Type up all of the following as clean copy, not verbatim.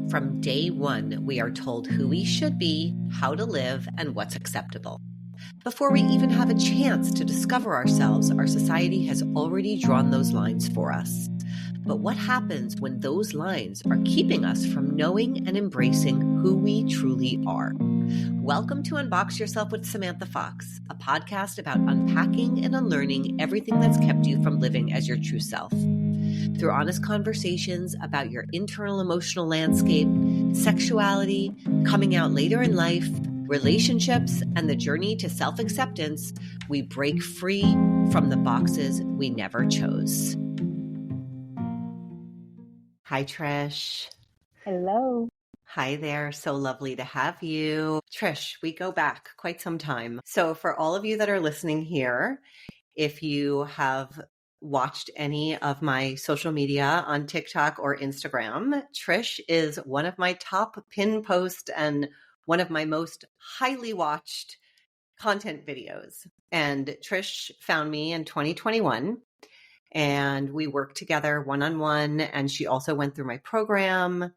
From day one, we are told who we should be, how to live, and what's acceptable. Before we even have a chance to discover ourselves, our society has already drawn those lines for us. But what happens when those lines are keeping us from knowing and embracing who we truly are? Welcome to Unbox Yourself with Samantha Fox, a podcast about unpacking and unlearning everything that's kept you from living as your true self. Through honest conversations about your internal emotional landscape, sexuality, coming out later in life, relationships, and the journey to self-acceptance, we break free from the boxes we never chose. Hi, Trish. Hello. Hi there. So lovely to have you. Trish, we go back quite some time. So for all of you that are listening here, if you have watched any of my social media on TikTok or Instagram, Trish is one of my top pin posts and one of my most highly watched content videos. And Trish found me in 2021 and we worked together one-on-one, and she also went through my program.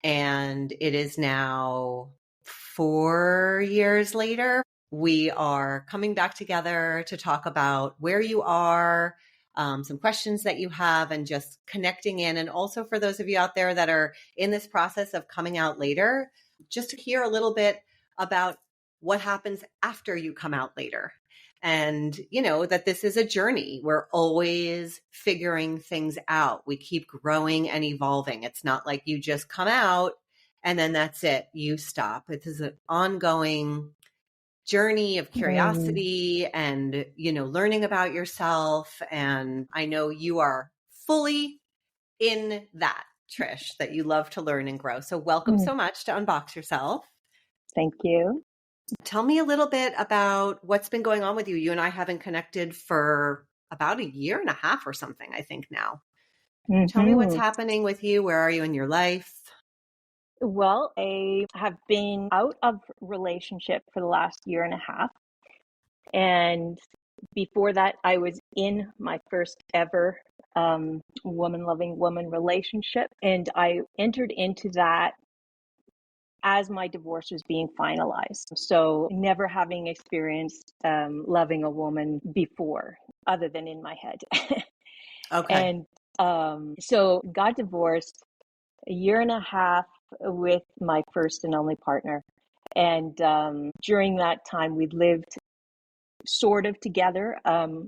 And it is now 4 years later. We are coming back together to talk about where you are, some questions that you have, and just connecting in. And also for those of you out there that are in this process of coming out later, just to hear a little bit about what happens after you come out later. And, you know, that this is a journey. We're always figuring things out. We keep growing and evolving. It's not like you just come out and then that's it. You stop. It is an ongoing journey of curiosity and, you know, learning about yourself. And I know you are fully in that, Trish, that you love to learn and grow. So welcome so much to Unbox Yourself. Thank you. Tell me a little bit about what's been going on with you. You and I haven't connected for about 1.5 years or something, I think now. Tell me what's happening with you. Where are you in your life? Well, I have been out of relationship for the last 1.5 years. And before that, I was in my first ever woman-loving woman relationship. And I entered into that as my divorce was being finalized. So never having experienced loving a woman before, other than in my head. Okay. And so got divorced 1.5 years with my first and only partner. And during that time, we lived sort of together,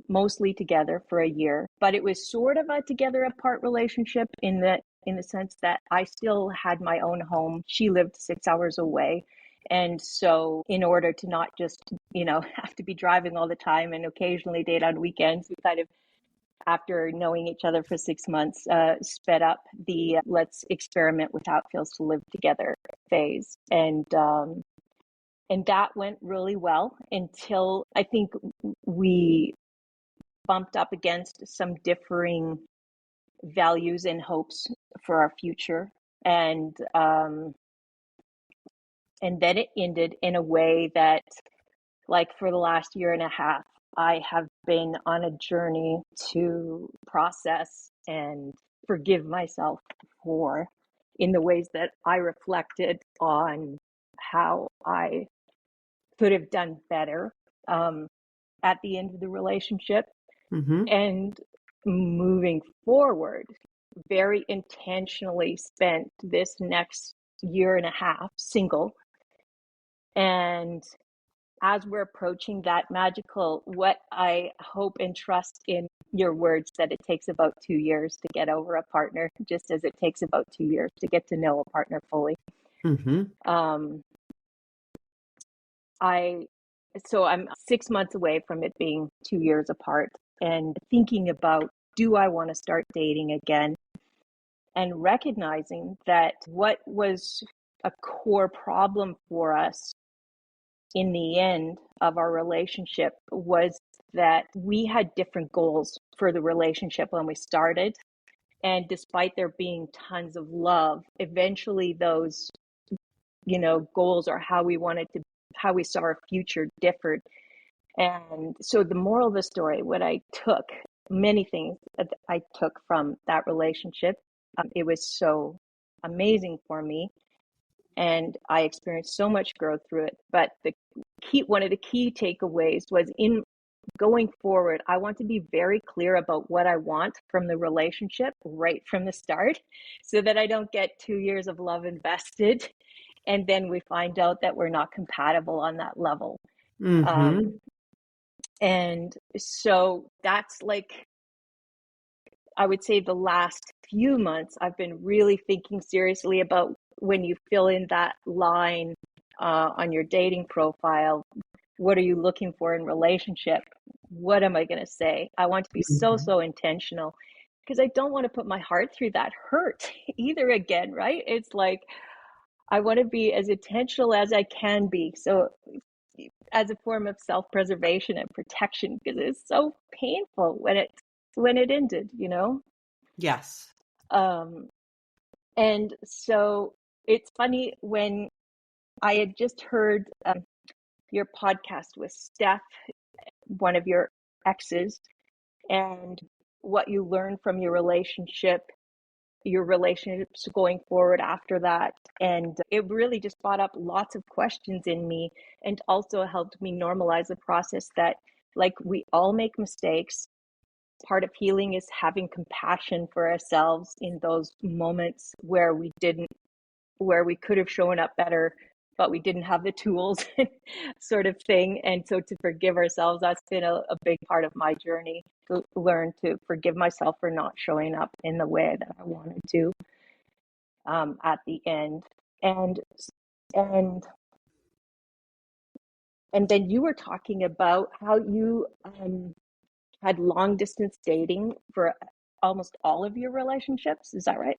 mostly together for 1 year. But it was sort of a together apart relationship in the sense that I still had my own home. She lived 6 hours away. And so in order to not just, have to be driving all the time and occasionally date on weekends, we kind of, after knowing each other for 6 months, sped up the let's experiment with how it feels to live together phase. And that went really well until I think we bumped up against some differing values and hopes for our future. And then it ended in a way that, like, for the last 1.5 years, I have been on a journey to process and forgive myself for, in the ways that I reflected on how I could have done better at the end of the relationship. And moving forward, very intentionally spent this next 1.5 years single. And as we're approaching that magical, what I hope and trust in your words, that it takes about 2 years to get over a partner, just as it takes about 2 years to get to know a partner fully. So I'm 6 months away from it being 2 years apart, and thinking about, do I want to start dating again? And recognizing that what was a core problem for us in the end of our relationship was that we had different goals for the relationship when we started. And despite there being tons of love, eventually those, goals, or how we saw our future, differed. And so the moral of the story, many things that I took from that relationship, it was so amazing for me. And I experienced so much growth through it. But one of the key takeaways was, in going forward, I want to be very clear about what I want from the relationship right from the start, so that I don't get 2 years of love invested and then we find out that we're not compatible on that level. Mm-hmm. And so that's like, I would say the last few months, I've been really thinking seriously about, when you fill in that line on your dating profile, what are you looking for in relationship? What am I going to say? I want to be so intentional, because I don't want to put my heart through that hurt either again, right? It's like, I want to be as intentional as I can be. So, as a form of self-preservation and protection, because it's so painful when it ended, you know? Yes. Um, and so it's funny, when I had just heard your podcast with Steph, one of your exes, and what you learned from your relationships going forward after that. And it really just brought up lots of questions in me, and also helped me normalize the process that, like, we all make mistakes. Part of healing is having compassion for ourselves in those moments where we could have shown up better, but we didn't have the tools, sort of thing. And so, to forgive ourselves, that's been a big part of my journey, to learn to forgive myself for not showing up in the way that I wanted to at the end. And and and then you were talking about how you had long distance dating for almost all of your relationships. Is that right?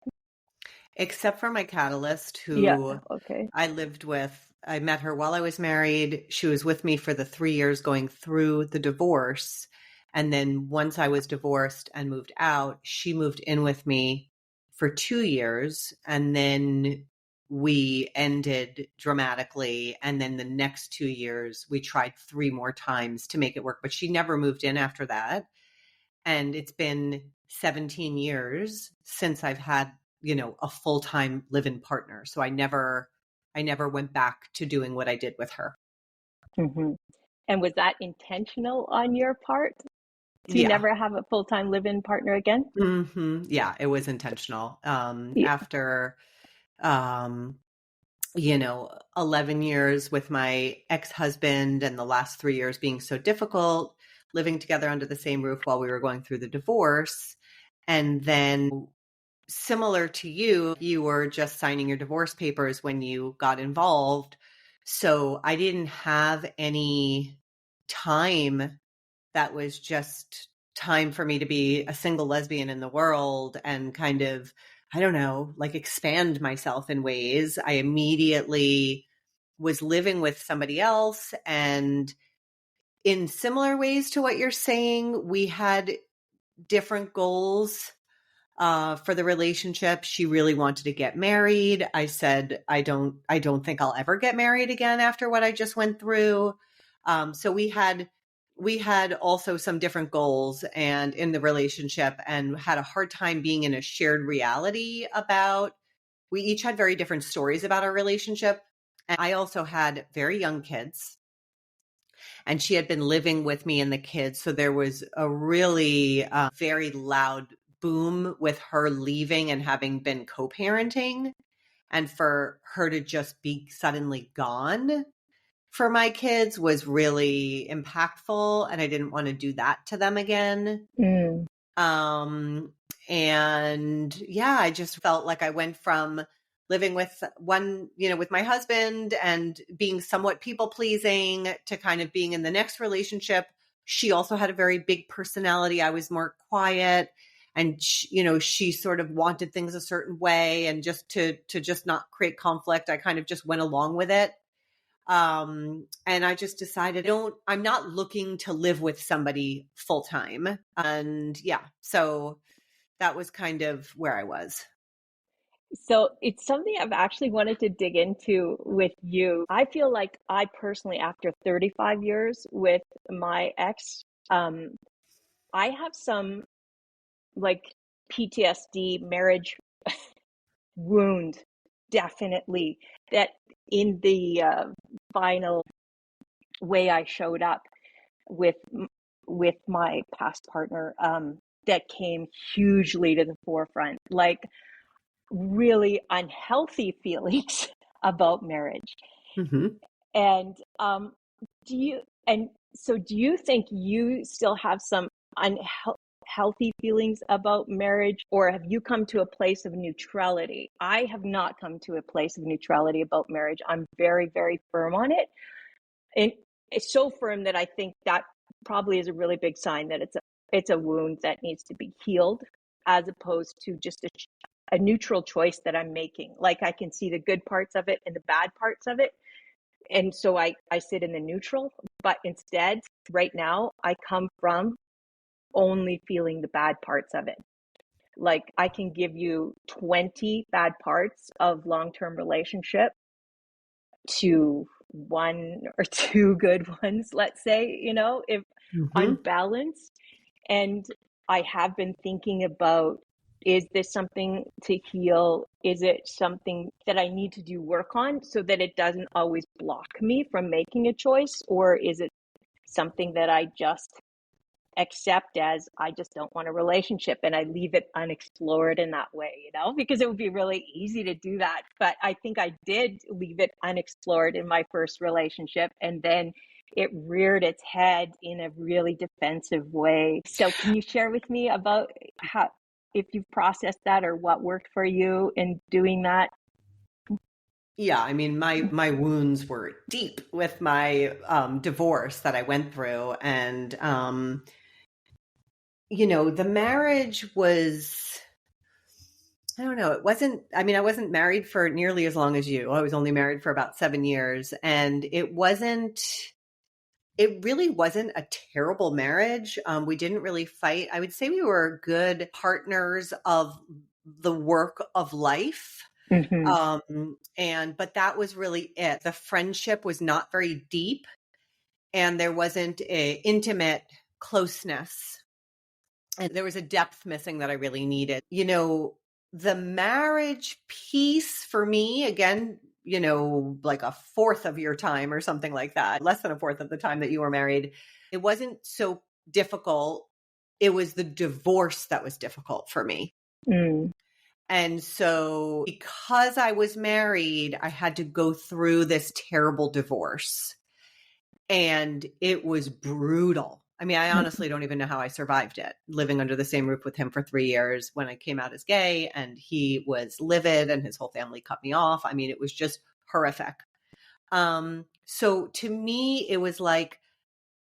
Except for my catalyst, Yeah. who Okay. I lived with. I met her while I was married. She was with me for the 3 years going through the divorce. And then once I was divorced and moved out, she moved in with me for 2 years. And then we ended dramatically. And then the next 2 years, we tried 3 more times to make it work, but she never moved in after that. And it's been 17 years since I've had, a full-time live-in partner. So I never went back to doing what I did with her. Hmm. And was that intentional on your part, to Yeah. never have a full-time live-in partner again? Yeah, it was intentional. Yeah. After, um, 11 years with my ex-husband, and the last 3 years being so difficult, living together under the same roof while we were going through the divorce. And then, similar to you, you were just signing your divorce papers when you got involved. So I didn't have any time that was just time for me to be a single lesbian in the world and kind of, I don't know, like expand myself in ways. I immediately was living with somebody else. And in similar ways to what you're saying, we had different goals for the relationship. She really wanted to get married. I said, I don't think I'll ever get married again after what I just went through. So we had also some different goals and in the relationship, and had a hard time being in a shared reality about, we each had very different stories about our relationship. And I also had very young kids, and she had been living with me and the kids. So there was a really very loud boom with her leaving and having been co-parenting, and for her to just be suddenly gone for my kids was really impactful, and I didn't want to do that to them again. Mm. Um, and yeah, I just felt like I went from living with with my husband and being somewhat people pleasing, to kind of being in the next relationship. She also had a very big personality. I was more quiet, and she sort of wanted things a certain way, and just to just not create conflict, I kind of just went along with it. And I just decided, I'm not looking to live with somebody full time. And yeah, so that was kind of where I was. So it's something I've actually wanted to dig into with you. I feel like I personally, after 35 years with my ex, I have some, like, PTSD, marriage wound, definitely. That in the final way I showed up with my past partner, that came hugely to the forefront, like really unhealthy feelings about marriage. Mm-hmm. And do you and so do you think you still have some unhealthy feelings about marriage, or have you come to a place of neutrality? I have not come to a place of neutrality about marriage. I'm very, very firm on it. And it's so firm that I think that probably is a really big sign that it's a wound that needs to be healed, as opposed to just a neutral choice that I'm making. Like, I can see the good parts of it and the bad parts of it, and so I sit in the neutral. But instead, right now, I come from only feeling the bad parts of it. Like, I can give you 20 bad parts of long-term relationship to one or two good ones, let's say, if Mm-hmm. unbalanced. And I have been thinking about, is this something to heal? Is it something that I need to do work on so that it doesn't always block me from making a choice? Or is it something that I just accept as, I just don't want a relationship, and I leave it unexplored in that way, because it would be really easy to do that. But I think I did leave it unexplored in my first relationship, and then it reared its head in a really defensive way. So can you share with me about how, if you've processed that, or what worked for you in doing that? Yeah, I mean, my wounds were deep with my divorce that I went through, and the marriage was, I don't know, it wasn't. I mean, I wasn't married for nearly as long as you. I was only married for about 7 years, and it wasn't. It really wasn't a terrible marriage. We didn't really fight. I would say we were good partners of the work of life. Mm-hmm. But that was really it. The friendship was not very deep, and there wasn't a intimate closeness, and there was a depth missing that I really needed. The marriage piece for me, again, like a fourth of your time or something like that, less than a fourth of the time that you were married, it wasn't so difficult. It was the divorce that was difficult for me. Mm. And so because I was married, I had to go through this terrible divorce, and it was brutal. I mean, I honestly don't even know how I survived it, living under the same roof with him for 3 years when I came out as gay, and he was livid and his whole family cut me off. I mean, it was just horrific. So to me, it was like,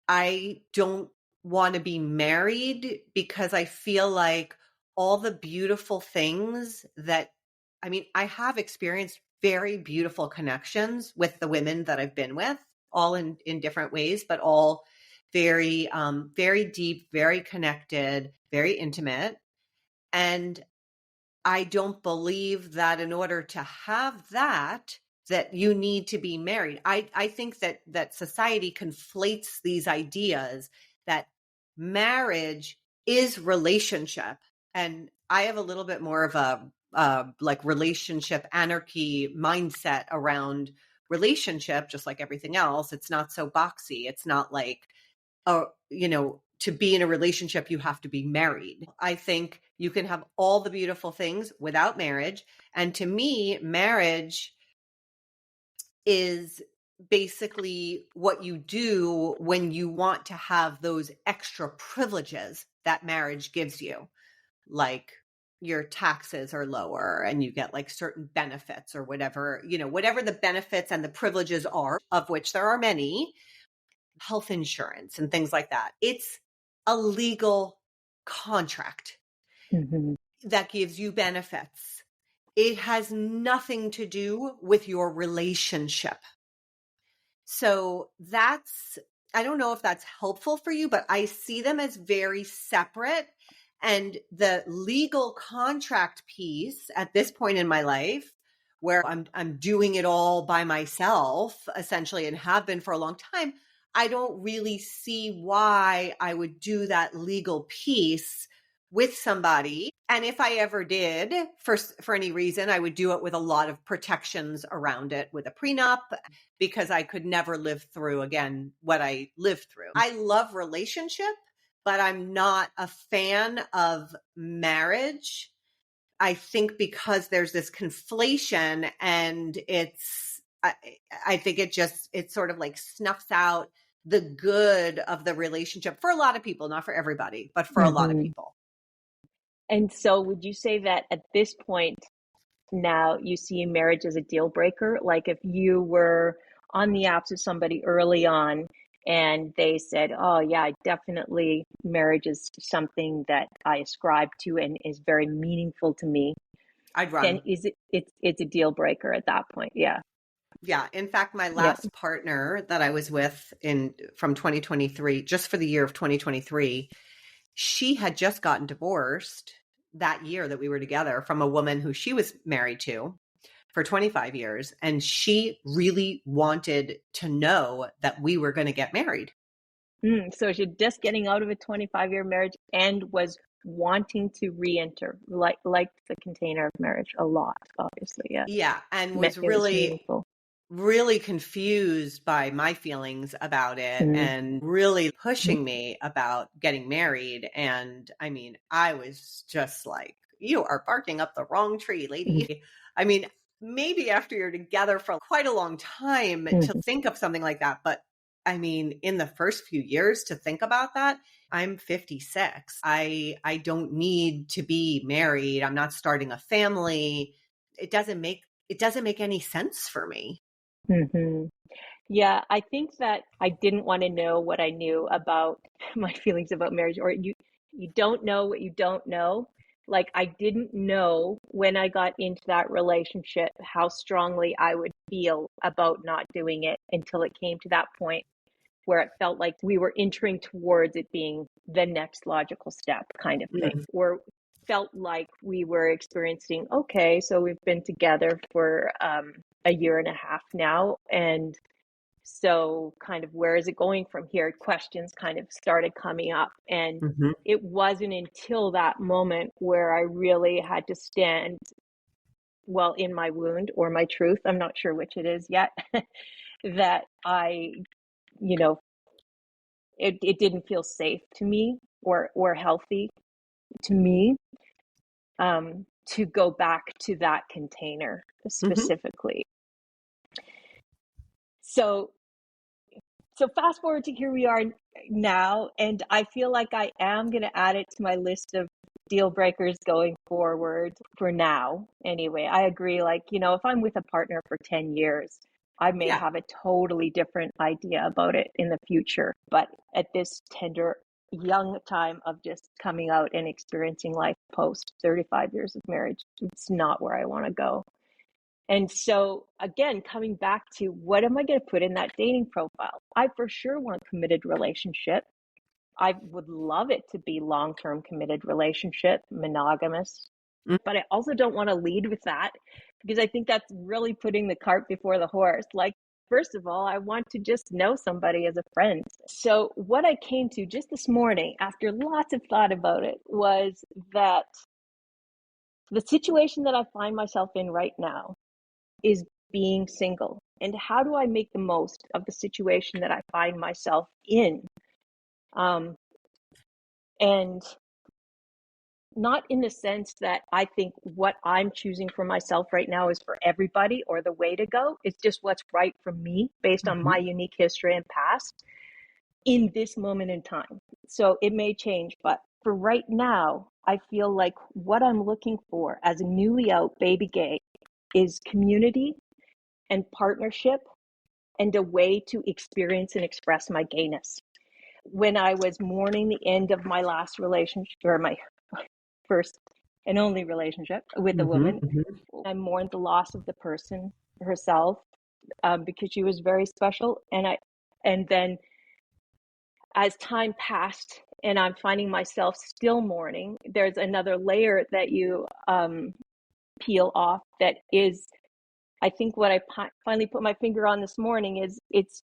I don't want to be married because I feel like all the beautiful things that, I mean, I have experienced very beautiful connections with the women that I've been with, all in different ways, but all very, very deep, very connected, very intimate. And I don't believe that in order to have that, that you need to be married. I think that society conflates these ideas that marriage is relationship. And I have a little bit more of a like relationship anarchy mindset around relationship, just like everything else. It's not so boxy. It's not like, to be in a relationship, you have to be married. I think you can have all the beautiful things without marriage. And to me, marriage is basically what you do when you want to have those extra privileges that marriage gives you, like your taxes are lower and you get like certain benefits or whatever, whatever the benefits and the privileges are, of which there are many, health insurance and things like that. It's a legal contract Mm-hmm. that gives you benefits. It has nothing to do with your relationship. So I don't know if that's helpful for you, but I see them as very separate. And the legal contract piece at this point in my life, where I'm doing it all by myself, essentially, and have been for a long time, I don't really see why I would do that legal piece with somebody And if I ever did, for any reason, I would do it with a lot of protections around it, with a prenup, because I could never live through again what I lived through. I love relationship, but I'm not a fan of marriage. I think because there's this conflation, and I think it sort of like snuffs out the good of the relationship for a lot of people, not for everybody, but for a lot of people. And so would you say that at this point now you see marriage as a deal breaker? Like if you were on the apps with somebody early on and they said, oh yeah, definitely marriage is something that I ascribe to and is very meaningful to me, I'd then run. it's a deal breaker at that point. Yeah. Yeah. In fact, my Yeah. last partner that I was with from 2023, just for the year of 2023, she had just gotten divorced that year that we were together from a woman who she was married to for 25 years. And she really wanted to know that we were going to get married. So she's just getting out of a 25-year marriage and was wanting to re-enter, like the container of marriage a lot, obviously. Yeah. Yeah. And was It was really, meaningful. really confused by my feelings about it Mm. and really pushing me about getting married. And I mean, I was just like, you are barking up the wrong tree, lady. I mean, maybe after you're together for quite a long time to think of something like that. But I mean, in the first few years to think about that, I'm 56. I don't need to be married. I'm not starting a family. It doesn't make any sense for me. Mm-hmm. Yeah, I think that I didn't want to know what I knew about my feelings about marriage, or you don't know what you don't know. Like I didn't know when I got into that relationship how strongly I would feel about not doing it until it came to that point where it felt like we were entering towards it being the next logical step kind of thing, or felt like we were experiencing, okay, so we've been together for a year and a half now, and so kind of where is it going from here? Questions kind of started coming up. And it wasn't until that moment where I really had to stand, well, in my wound or my truth, I'm not sure which it is yet, that I, you know, it didn't feel safe to me or healthy to me, to go back to that container specifically. So fast forward to here we are now, and I feel like I am going to add it to my list of deal breakers going forward for now. Anyway, I agree. Like, if I'm with a partner for 10 years, I may have a totally different idea about it in the future. But at this tender, young time of just coming out and experiencing life post 35 years of marriage, it's not where I want to go. And so, again, coming back to what am I going to put in that dating profile? I for sure want a committed relationship. I would love it to be long-term committed relationship, monogamous. But I also don't want to lead with that because I think that's really putting the cart before the horse. Like, first of all, I want to just know somebody as a friend. So what I came to just this morning after lots of thought about it was that the situation that I find myself in right now is being single, and how do I make the most of the situation that I find myself in, and not in the sense that I think what I'm choosing for myself right now is for everybody or the way to go. It's just what's right for me based on my unique history and past in this moment in time. So it may change, but for right now, I feel like what I'm looking for as a newly out baby gay is community and partnership and a way to experience and express my gayness. When I was mourning the end of my last relationship, or my first and only relationship with a woman, I mourned the loss of the person herself, because she was very special. And then as time passed and I'm finding myself still mourning, there's another layer that you peel off that is, I think what I finally put my finger on this morning is it's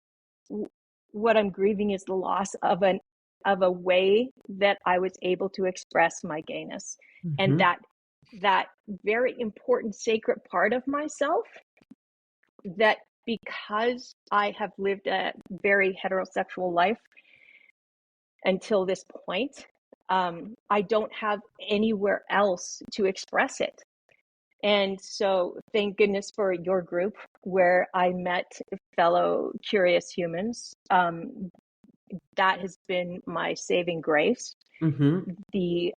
what I'm grieving is the loss of a way that I was able to express my gayness. And Mm-hmm. that very important sacred part of myself, that because I have lived a very heterosexual life until this point, I don't have anywhere else to express it. And so, thank goodness for your group where I met fellow curious humans. That has been my saving grace. Mm-hmm. The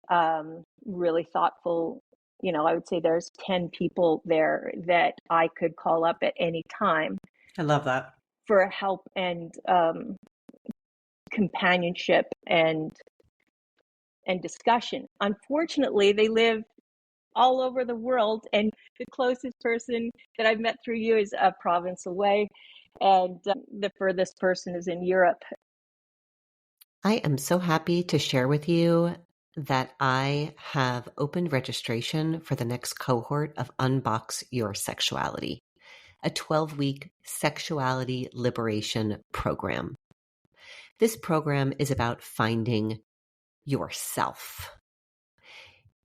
really thoughtful, I would say there's 10 people there that I could call up at any time I love that. for help and companionship and discussion. Unfortunately, they live all over the world, and the closest person that I've met through you is a province away, and the furthest person is in Europe. I am so happy to share with you that I have opened registration for the next cohort of Unbox Your Sexuality, a 12-week sexuality liberation program. This program is about finding yourself.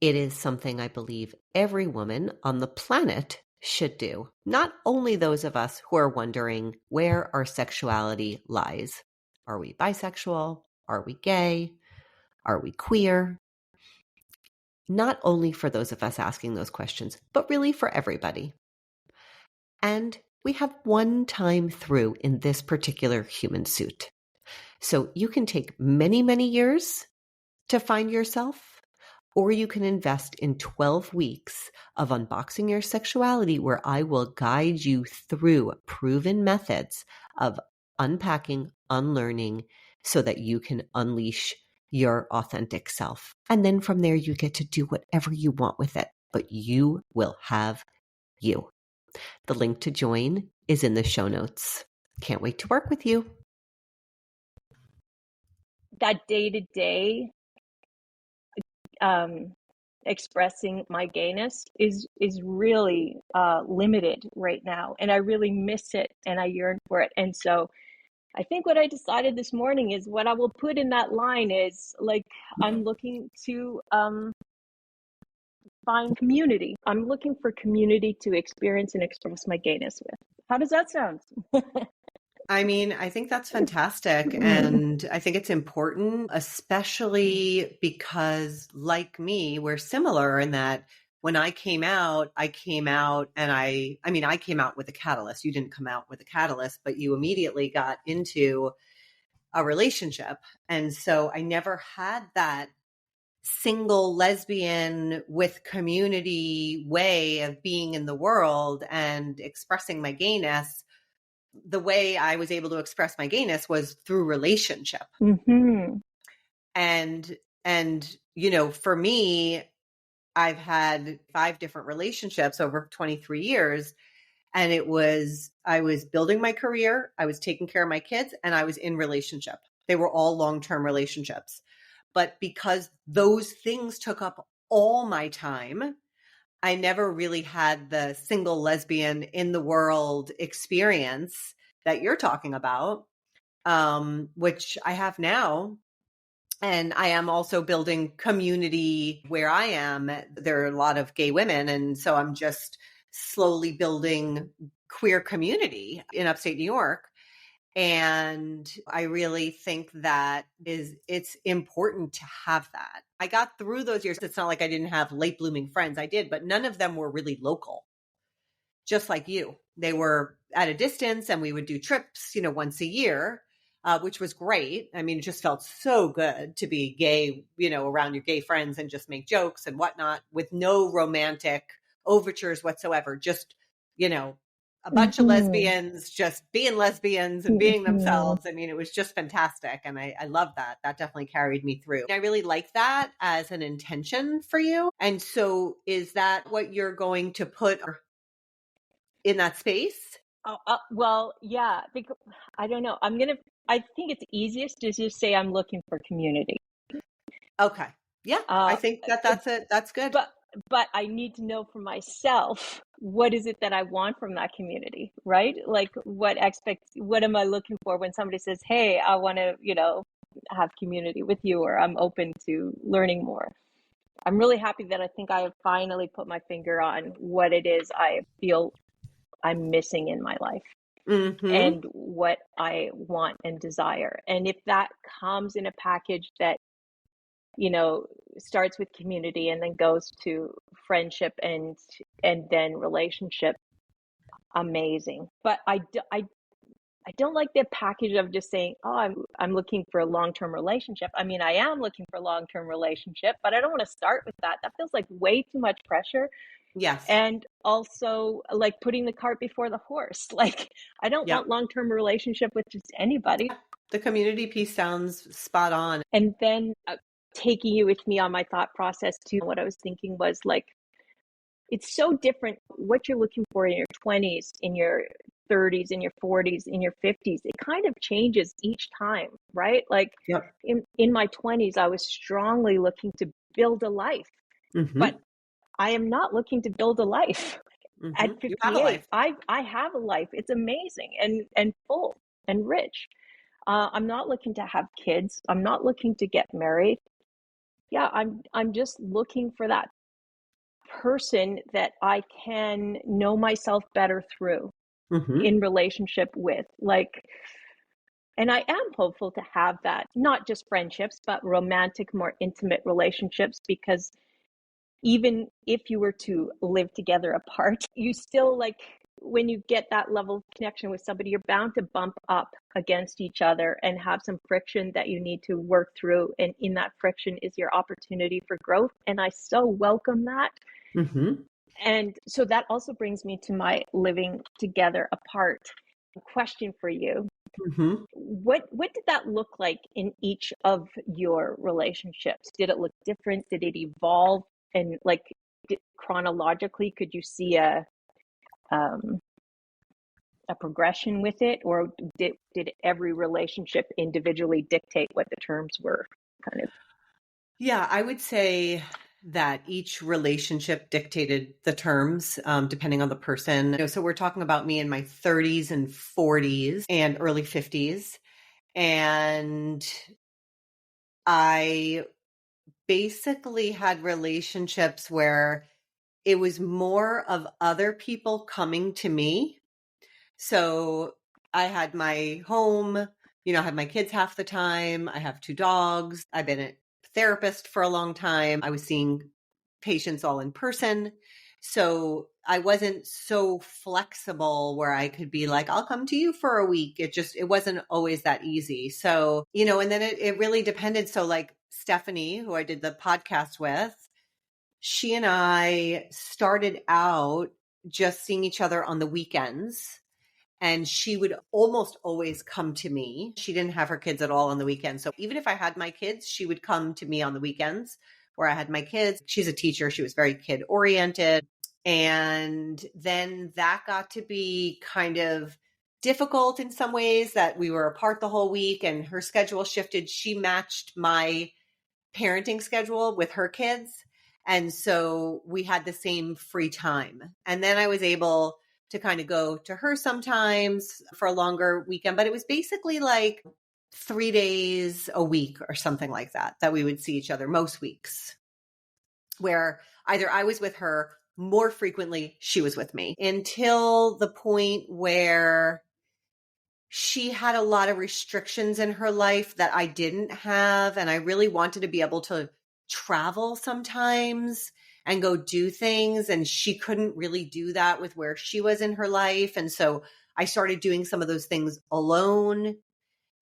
It is something I believe every woman on the planet should do, not only those of us who are wondering where our sexuality lies. Are we bisexual? Are we gay? Are we queer? Not only for those of us asking those questions, but really for everybody. And we have one time through in this particular human suit. So you can take many, many years to find yourself, or you can invest in 12 weeks of unboxing your sexuality, where I will guide you through proven methods of unpacking, unlearning, so that you can unleash your authentic self. And then from there, you get to do whatever you want with it, but you will have you. The link to join is in the show notes. Can't wait to work with you. That day-to-day expressing my gayness is really limited right now, and I really miss it and I yearn for it. And so I think what I decided this morning is what I will put in that line is like, I'm looking to find community. I'm looking for community to experience and express my gayness with. How does that sound? I mean, I think that's fantastic. And I think it's important, especially because, like me, we're similar in that when I came out and I came out with a catalyst. You didn't come out with a catalyst, but you immediately got into a relationship. And so I never had that single lesbian with community way of being in the world and expressing my gayness. The way I was able to express my gayness was through relationship. Mm-hmm. And for me, I've had 5 different relationships over 23 years. And I was building my career, I was taking care of my kids, and I was in relationship. They were all long-term relationships. But because those things took up all my time, I never really had the single lesbian in the world experience that you're talking about, which I have now. And I am also building community where I am. There are a lot of gay women. And so I'm just slowly building queer community in upstate New York. And I really think that it's important to have that. I got through those years. It's not like I didn't have late blooming friends. I did, but none of them were really local, just like you. They were at a distance and we would do trips, once a year, which was great. I mean, it just felt so good to be gay, around your gay friends and just make jokes and whatnot with no romantic overtures whatsoever. Just, a bunch of lesbians just being lesbians and being themselves. I mean, it was just fantastic. And I love that. That definitely carried me through. I really like that as an intention for you. And so is that what you're going to put in that space? Well, yeah, because I don't know. I think it's easiest to just say I'm looking for community. Okay. Yeah, I think that's it. That's good. But I need to know for myself, what is it that I want from that community, right? Like what am I looking for when somebody says, "Hey, I want to, have community with you," or "I'm open to learning more." I'm really happy that I think I have finally put my finger on what it is I feel I'm missing in my life Mm-hmm. and what I want and desire. And if that comes in a package that, you know, starts with community and then goes to friendship and then relationship, amazing. But I don't like the package of just saying, "Oh, I'm looking for a long-term relationship." I mean, I am looking for a long-term relationship, but I don't want to start with that. That feels like way too much pressure. Yes. And also like putting the cart before the horse. Like I don't Yep. want long-term relationship with just anybody. The community piece sounds spot on. And then taking you with me on my thought process too. What I was thinking was like, it's so different what you're looking for in your 20s, in your 30s, in your 40s, in your 50s. It kind of changes each time, right? Like Yep. in my 20s, I was strongly looking to build a life, but Mm-hmm. I am not looking to build a life Mm-hmm. at You have a 58. life. I have a life. It's amazing and full and rich. I'm not looking to have kids. I'm not looking to get married. Yeah, I'm just looking for that person that I can know myself better through Mm-hmm. in relationship with. Like, and I am hopeful to have that, not just friendships, but romantic, more intimate relationships, because even if you were to live together apart, you still like when you get that level of connection with somebody, you're bound to bump up against each other and have some friction that you need to work through. And in that friction is your opportunity for growth. And I so welcome that. Mm-hmm. And so that also brings me to my living together apart question for you. Mm-hmm. What did that look like in each of your relationships? Did it look different? Did it evolve? And like chronologically, could you see um, a progression with it, or did every relationship individually dictate what the terms were? Kind of. Yeah, I would say that each relationship dictated the terms, depending on the person. So we're talking about me in my 30s and 40s and early 50s. And I basically had relationships where it was more of other people coming to me. So I had my home, I had my kids half the time. I have 2 dogs. I've been a therapist for a long time. I was seeing patients all in person. So I wasn't so flexible where I could be like, I'll come to you for a week. It wasn't always that easy. So, and then it really depended. So like Stephanie, who I did the podcast with, she and I started out just seeing each other on the weekends. And she would almost always come to me. She didn't have her kids at all on the weekends. So even if I had my kids, she would come to me on the weekends where I had my kids. She's a teacher. She was very kid oriented. And then that got to be kind of difficult in some ways that we were apart the whole week and her schedule shifted. She matched my parenting schedule with her kids. And so we had the same free time. And then I was able to kind of go to her sometimes for a longer weekend, but it was basically like 3 days a week or something like that we would see each other most weeks, where either I was with her more frequently, she was with me, until the point where she had a lot of restrictions in her life that I didn't have. And I really wanted to be able to travel sometimes and go do things. And she couldn't really do that with where she was in her life. And so I started doing some of those things alone.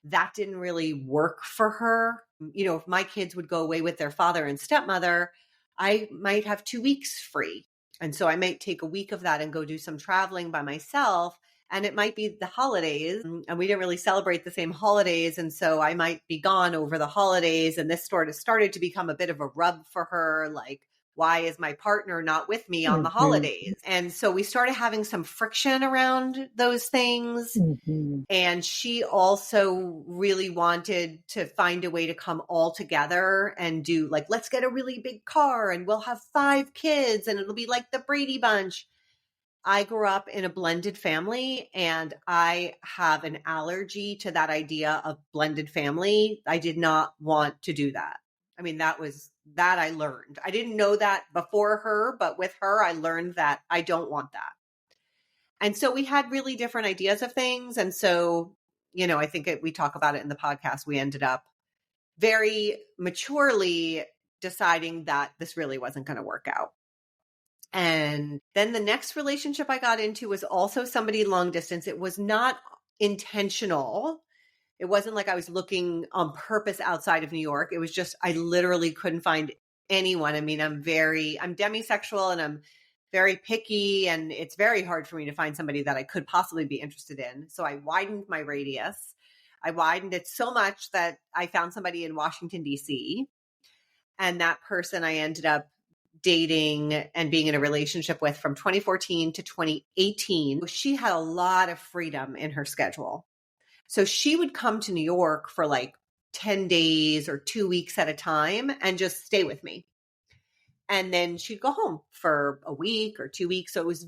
That didn't really work for her. If my kids would go away with their father and stepmother, I might have 2 weeks free. And so I might take a week of that and go do some traveling by myself. And it might be the holidays, and we didn't really celebrate the same holidays. And so I might be gone over the holidays. And this sort of started to become a bit of a rub for her. Like, why is my partner not with me on the Mm-hmm. holidays? And so we started having some friction around those things. Mm-hmm. And she also really wanted to find a way to come all together and do like, let's get a really big car and we'll have 5 kids and it'll be like the Brady Bunch. I grew up in a blended family and I have an allergy to that idea of blended family. I did not want to do that. I mean, that was that I learned. I didn't know that before her, but with her, I learned that I don't want that. And so we had really different ideas of things. And so, I think we talk about it in the podcast. We ended up very maturely deciding that this really wasn't going to work out. And then the next relationship I got into was also somebody long distance. It was not intentional. It wasn't like I was looking on purpose outside of New York. It was just, I literally couldn't find anyone. I mean, I'm demisexual and I'm very picky, and it's very hard for me to find somebody that I could possibly be interested in. So I widened my radius. I widened it so much that I found somebody in Washington, D.C. And that person I ended up dating and being in a relationship with from 2014 to 2018. She had a lot of freedom in her schedule. So she would come to New York for like 10 days or 2 weeks at a time and just stay with me. And then she'd go home for a week or 2 weeks. So it was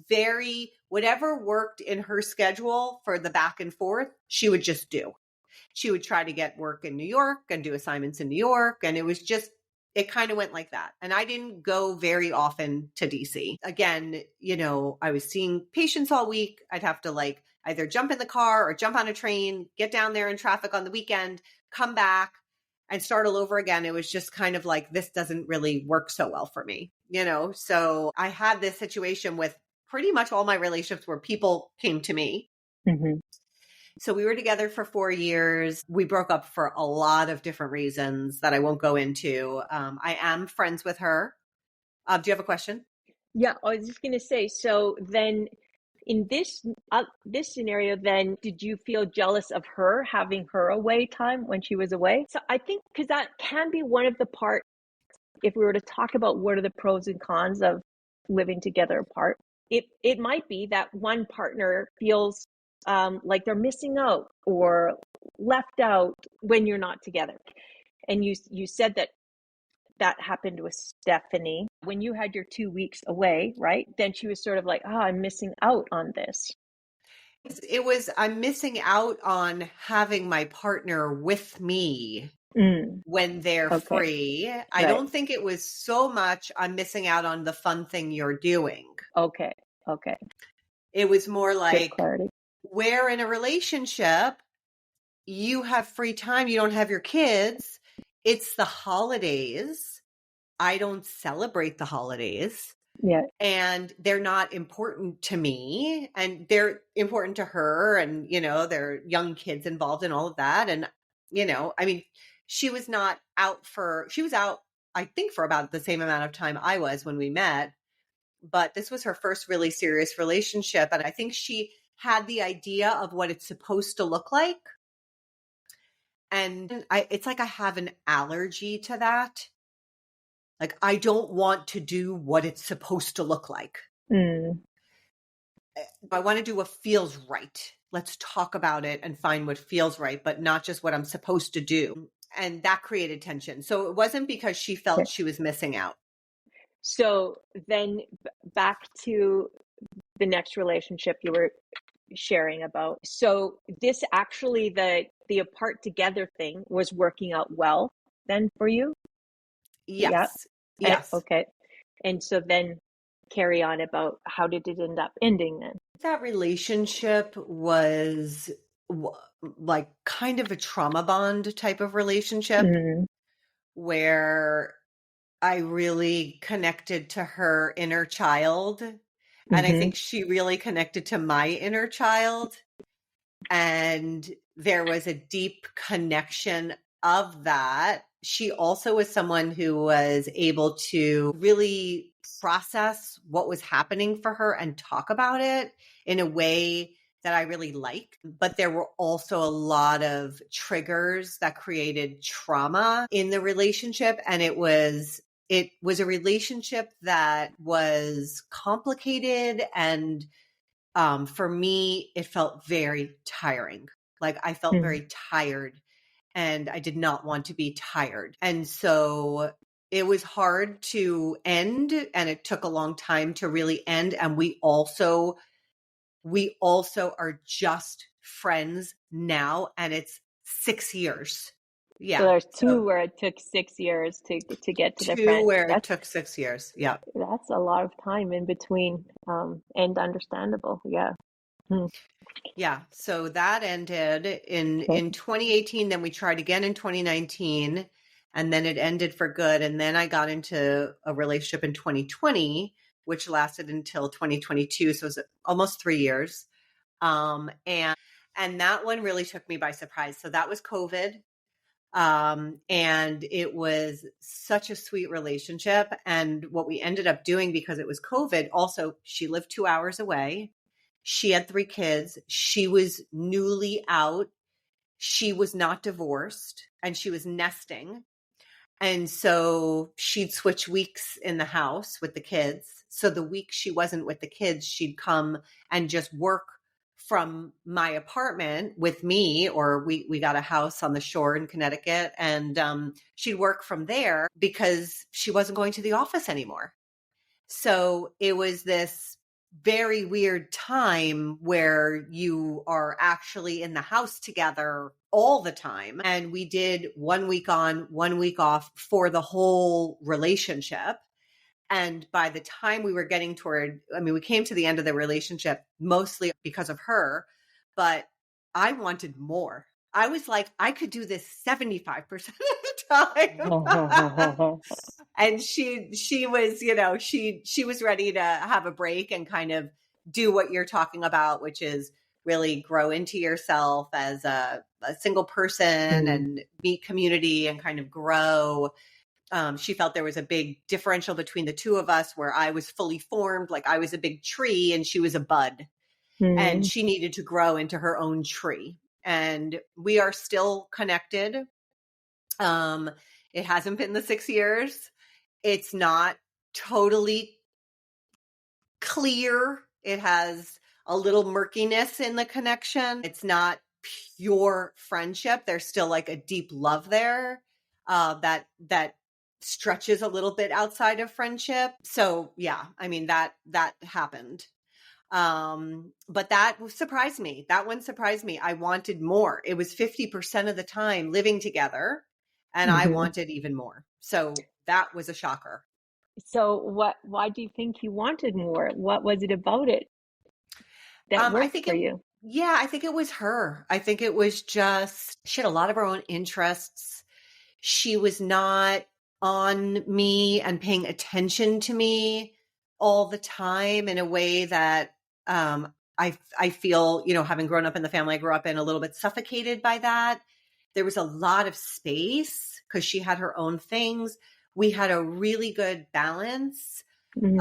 whatever worked in her schedule for the back and forth, she would just do. She would try to get work in New York and do assignments in New York. And it kind of went like that. And I didn't go very often to DC. Again, I was seeing patients all week. I'd have to either jump in the car or jump on a train, get down there in traffic on the weekend, come back and start all over again. It was just kind of like, this doesn't really work so well for me, So I had this situation with pretty much all my relationships where people came to me. Mm-hmm. So we were together for 4 years. We broke up for a lot of different reasons that I won't go into. I am friends with her. Do you have a question? Yeah, I was just going to say, so then in this scenario, then did you feel jealous of her having her away time when she was away? So I think because that can be one of the parts, if we were to talk about what are the pros and cons of living together apart, it might be that one partner feels like they're missing out or left out when you're not together. And you said that happened with Stephanie when you had your 2 weeks away, right? Then she was sort of like, oh, I'm missing out on this. I'm missing out on having my partner with me when they're free. I don't think it was so much I'm missing out on the fun thing you're doing. Okay. It was more like, we're in a relationship, you have free time, you don't have your kids. It's the holidays. I don't celebrate the holidays. Yeah. And they're not important to me, and they're important to her, and there are young kids involved in all of that. And I mean, she was out, I think, for about the same amount of time I was when we met, but this was her first really serious relationship, and I think she had the idea of what it's supposed to look like. And it's like I have an allergy to that. Like, I don't want to do what it's supposed to look like. I want to do what feels right. Let's talk about it and find what feels right, but not just what I'm supposed to do. And that created tension. So it wasn't because she felt she was missing out. So then back to the next relationship you were sharing about. So this actually, the apart together thing was working out well then for you? Yes. Yeah. Yes. Okay. And so then carry on about how did it end up ending then? That relationship was like kind of a trauma bond type of relationship where I really connected to her inner child. And I think she really connected to my inner child. And there was a deep connection of that. She also was someone who was able to really process what was happening for her and talk about it in a way that I really liked. But there were also a lot of triggers that created trauma in the relationship. And it was a relationship that was complicated, and for me, it felt very tiring. Like, I felt very tired, and I did not want to be tired. And so it was hard to end, and it took a long time to really end. And we also are just friends now, and it's 6 years. So Yeah. there's two So where it took 6 years to get to the two friend. where it took 6 years. Yeah. That's a lot of time in between, and understandable. Yeah. Hmm. Yeah. So that ended in Okay. 2018. Then we tried again in 2019, and then it ended for good. And then I got into a relationship in 2020, which lasted until 2022. So it was almost 3 years. And that one really took me by surprise. So that was COVID. And it was such a sweet relationship. And what we ended up doing, because it was COVID, also, she lived 2 hours away. She had 3 kids. She was newly out. She was not divorced, and she was nesting. And so she'd switch weeks in the house with the kids. So the week she wasn't with the kids, she'd come and just work from my apartment with me, or we got a house on the shore in Connecticut, and she'd work from there because she wasn't going to the office anymore. So it was this very weird time where you are actually in the house together all the time. And we did 1 week on, 1 week off for the whole relationship. And by the time we were getting toward, I mean, we came to the end of the relationship mostly because of her, but I wanted more. I was like, I could do this 75% of the time. And she was, she was ready to have a break and kind of do what you're talking about, which is really grow into yourself as a single person Hmm. and meet community and kind of grow. She felt there was a big differential between the two of us, where I was fully formed, like I was a big tree and she was a bud, and Hmm. she needed to grow into her own tree. And we are still connected. um it hasn't been the 6 years. It's not totally clear. It has a little murkiness in the connection. It's not pure friendship. There's still like a deep love there, that stretches a little bit outside of friendship. So yeah, I mean, that happened. But that surprised me. That one surprised me. I wanted more. It was 50% of the time living together, and I Hmm. wanted even more. So that was a shocker. So why do you think you wanted more? What was it about it that I worked think for it, you? yeah, I think it was her. I think it was just, she had a lot of her own interests. She was not on me and paying attention to me all the time in a way that, I feel, having grown up in the family I grew up in, a little bit suffocated by that. There was a lot of space because she had her own things. We had a really good balance. Hmm.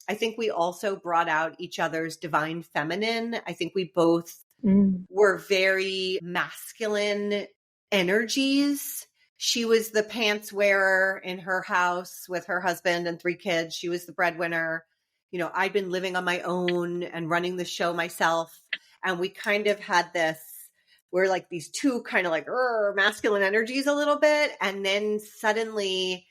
I think we also brought out each other's divine feminine. I think we both Hmm. were very masculine energies. She was the pants wearer in her house with her husband and 3 kids. She was the breadwinner. I'd been living on my own and running the show myself. And we kind of had this, we're like these two kind of like masculine energies a little bit. And then suddenly,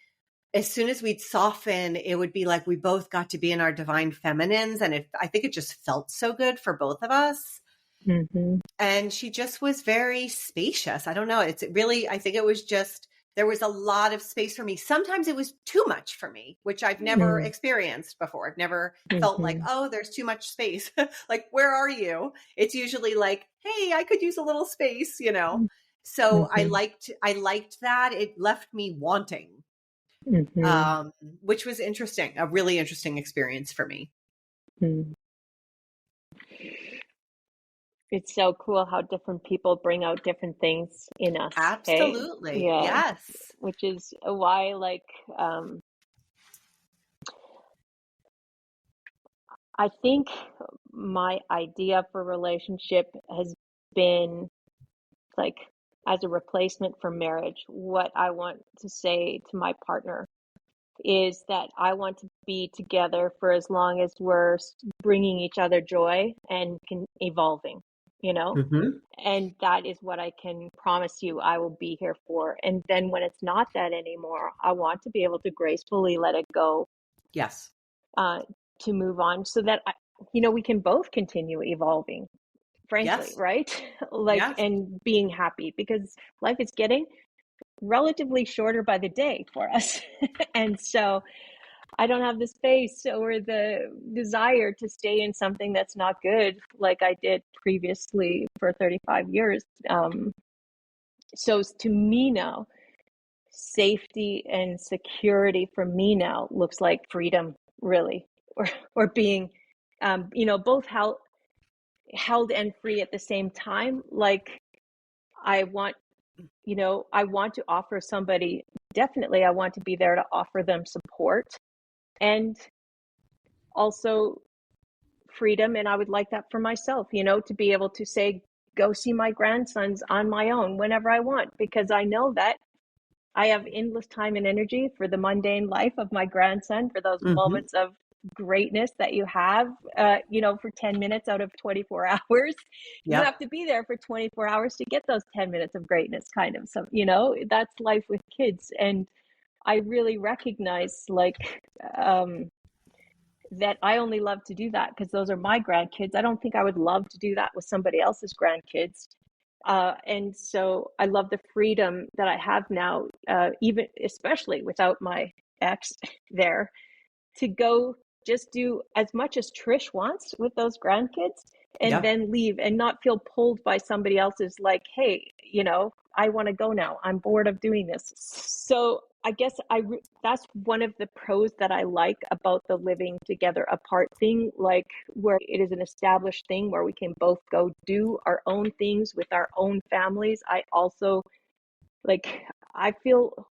as soon as we'd soften, it would be like we both got to be in our divine feminines. And I think it just felt so good for both of us. Hmm. And she just was very spacious. I don't know. It's really, I think it was just, there was a lot of space for me. Sometimes it was too much for me, which I've never Hmm. experienced before. I've never felt like, Hmm. oh, there's too much space. Like, where are you? It's usually like, hey, I could use a little space. So Hmm. I liked that. It left me wanting, Hmm. um, which was interesting, a really interesting experience for me. Hmm. It's so cool how different people bring out different things in us. Hey, Absolutely. yeah, Yes. which is why, like, um, I think my idea for relationship has been like as a replacement for marriage. What I want to say to my partner is that I want to be together for as long as we're bringing each other joy and can evolving, you know? Hmm. And that is what I can promise you I will be here for. And then when it's not that anymore, I want to be able to gracefully let it go, Yes. uh, to move on so that we can both continue evolving, frankly, Yes. right? Like, Yes. and being happy because life is getting relatively shorter by the day for us. And so I don't have the space or the desire to stay in something that's not good like I did previously for 35 years. So to me now, safety and security for me now looks like freedom, really, or being, both held and free at the same time. Like I want, I want to offer somebody, definitely, I want to be there to offer them support and also freedom. And I would like that for myself, to be able to say, go see my grandsons on my own whenever I want, because I know that I have endless time and energy for the mundane life of my grandson, for those Mm-hmm. moments of greatness that you have, for 10 minutes out of 24 hours. You Yep. have to be there for 24 hours to get those 10 minutes of greatness, kind of. So, that's life with kids. And I really recognize, that I only love to do that because those are my grandkids. I don't think I would love to do that with somebody else's grandkids. And so I love the freedom that I have now, even especially without my ex there, to go just do as much as Trish wants with those grandkids and Yep. then leave and not feel pulled by somebody else's, like, hey, I want to go now. I'm bored of doing this. So I guess that's one of the pros that I like about the living together apart thing, like where it is an established thing where we can both go do our own things with our own families. I also like, I feel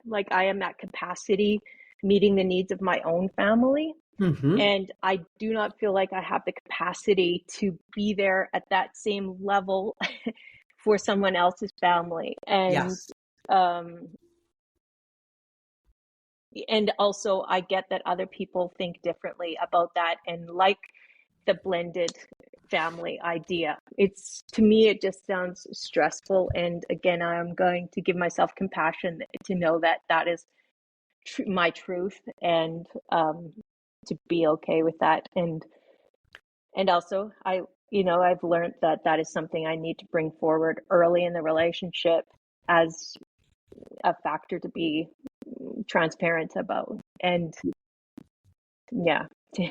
like I am at capacity meeting the needs of my own family. Mm-hmm. And I do not feel like I have the capacity to be there at that same level for someone else's family. Yes. Um, and also I get that other people think differently about that and like the blended family idea. It's, to me, it just sounds stressful. And again, I'm going to give myself compassion to know that that is my truth, and to be okay with that. And also I've learned that that is something I need to bring forward early in the relationship as a factor to be transparent about. And yeah, to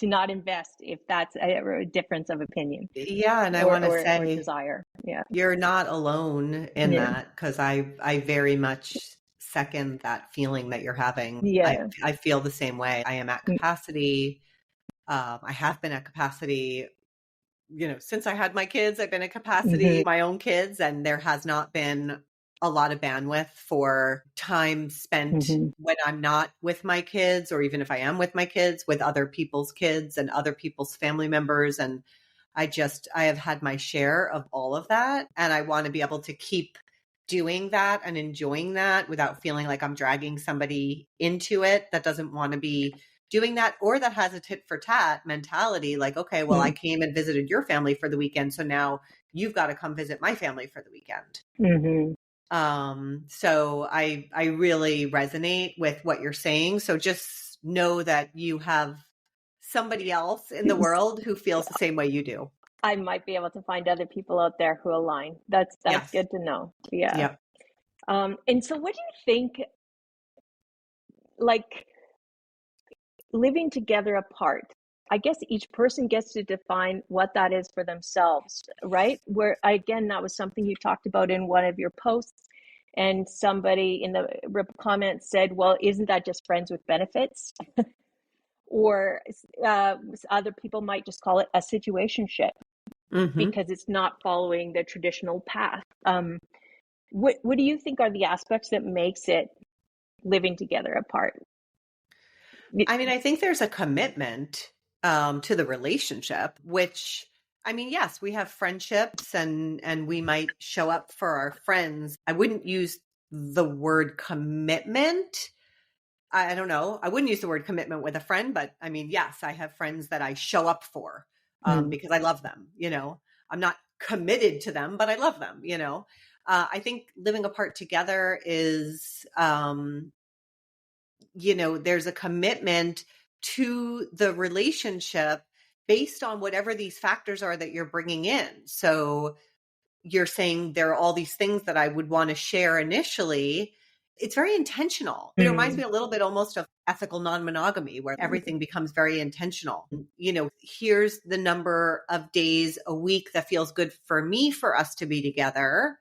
not invest if that's a difference of opinion Yeah, and I or want to or say desire. Yeah. you're not alone in Yeah. that, because I very much second that feeling that you're having. Yeah. I feel the same way. I am at capacity. I have been at capacity, since I had my kids. I've been at Mm-hmm. capacity, my own kids, and there has not been a lot of bandwidth for time spent Mm-hmm. when I'm not with my kids, or even if I am with my kids, with other people's kids and other people's family members. And I have had my share of all of that. And I want to be able to keep doing that and enjoying that without feeling like I'm dragging somebody into it that doesn't want to be doing that, or that has a tit for tat mentality. Like, okay, well, I came and visited your family for the weekend, so now you've got to come visit my family for the weekend. Mm-hmm. So I really resonate with what you're saying. So just know that you have somebody else in the world who feels the same way you do. I might be able to find other people out there who align. That's Yes. good to know. Yeah. Yep. And so what do you think, like, living together apart? I guess each person gets to define what that is for themselves, right? Where, again, that was something you talked about in one of your posts, and somebody in the comments said, well, isn't that just friends with benefits? Or other people might just call it a situationship Mm-hmm. because it's not following the traditional path. What do you think are the aspects that makes it living together apart? I mean, I think there's a commitment to the relationship, which, I mean, yes, we have friendships and we might show up for our friends. I wouldn't use the word commitment. I don't know. I wouldn't use the word commitment with a friend, but I mean, yes, I have friends that I show up for Mm. because I love them. I'm not committed to them, but I love them. I think living apart together is, there's a commitment to the relationship based on whatever these factors are that you're bringing in. So you're saying there are all these things that I would want to share initially, it's very intentional. It reminds me a little bit almost of ethical non-monogamy, where everything becomes very intentional. Here's the number of days a week that feels good for me for us to be together.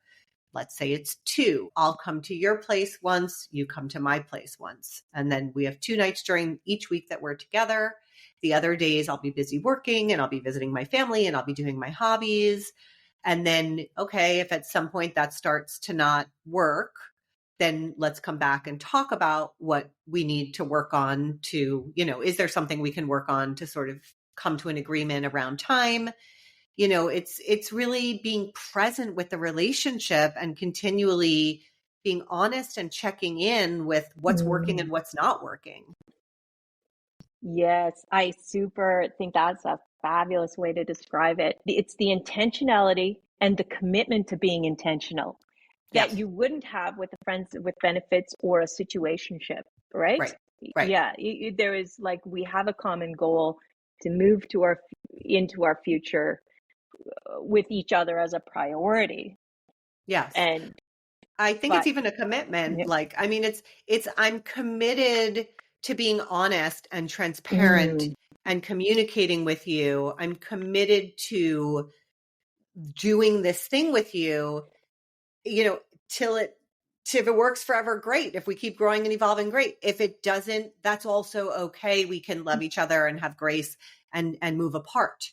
Let's say it's 2. I'll come to your place once, you come to my place once. And then we have 2 nights during each week that we're together. The other days I'll be busy working and I'll be visiting my family and I'll be doing my hobbies. And then, okay, if at some point that starts to not work, then let's come back and talk about what we need to work on to, is there something we can work on to sort of come to an agreement around time? It's really being present with the relationship and continually being honest and checking in with what's working and what's not working. Yes, I super think that's a fabulous way to describe it. It's the intentionality and the commitment to being intentional that you wouldn't have with a friends with benefits or a situationship, right? Right. Yeah, there is like we have a common goal to move into our future with each other as a priority. Yes. And I think it's even a commitment. It's I'm committed to being honest and transparent and communicating with you. I'm committed to doing this thing with you, if it works forever, great. If we keep growing and evolving, great. If it doesn't, that's also okay. We can love each other and have grace and move apart.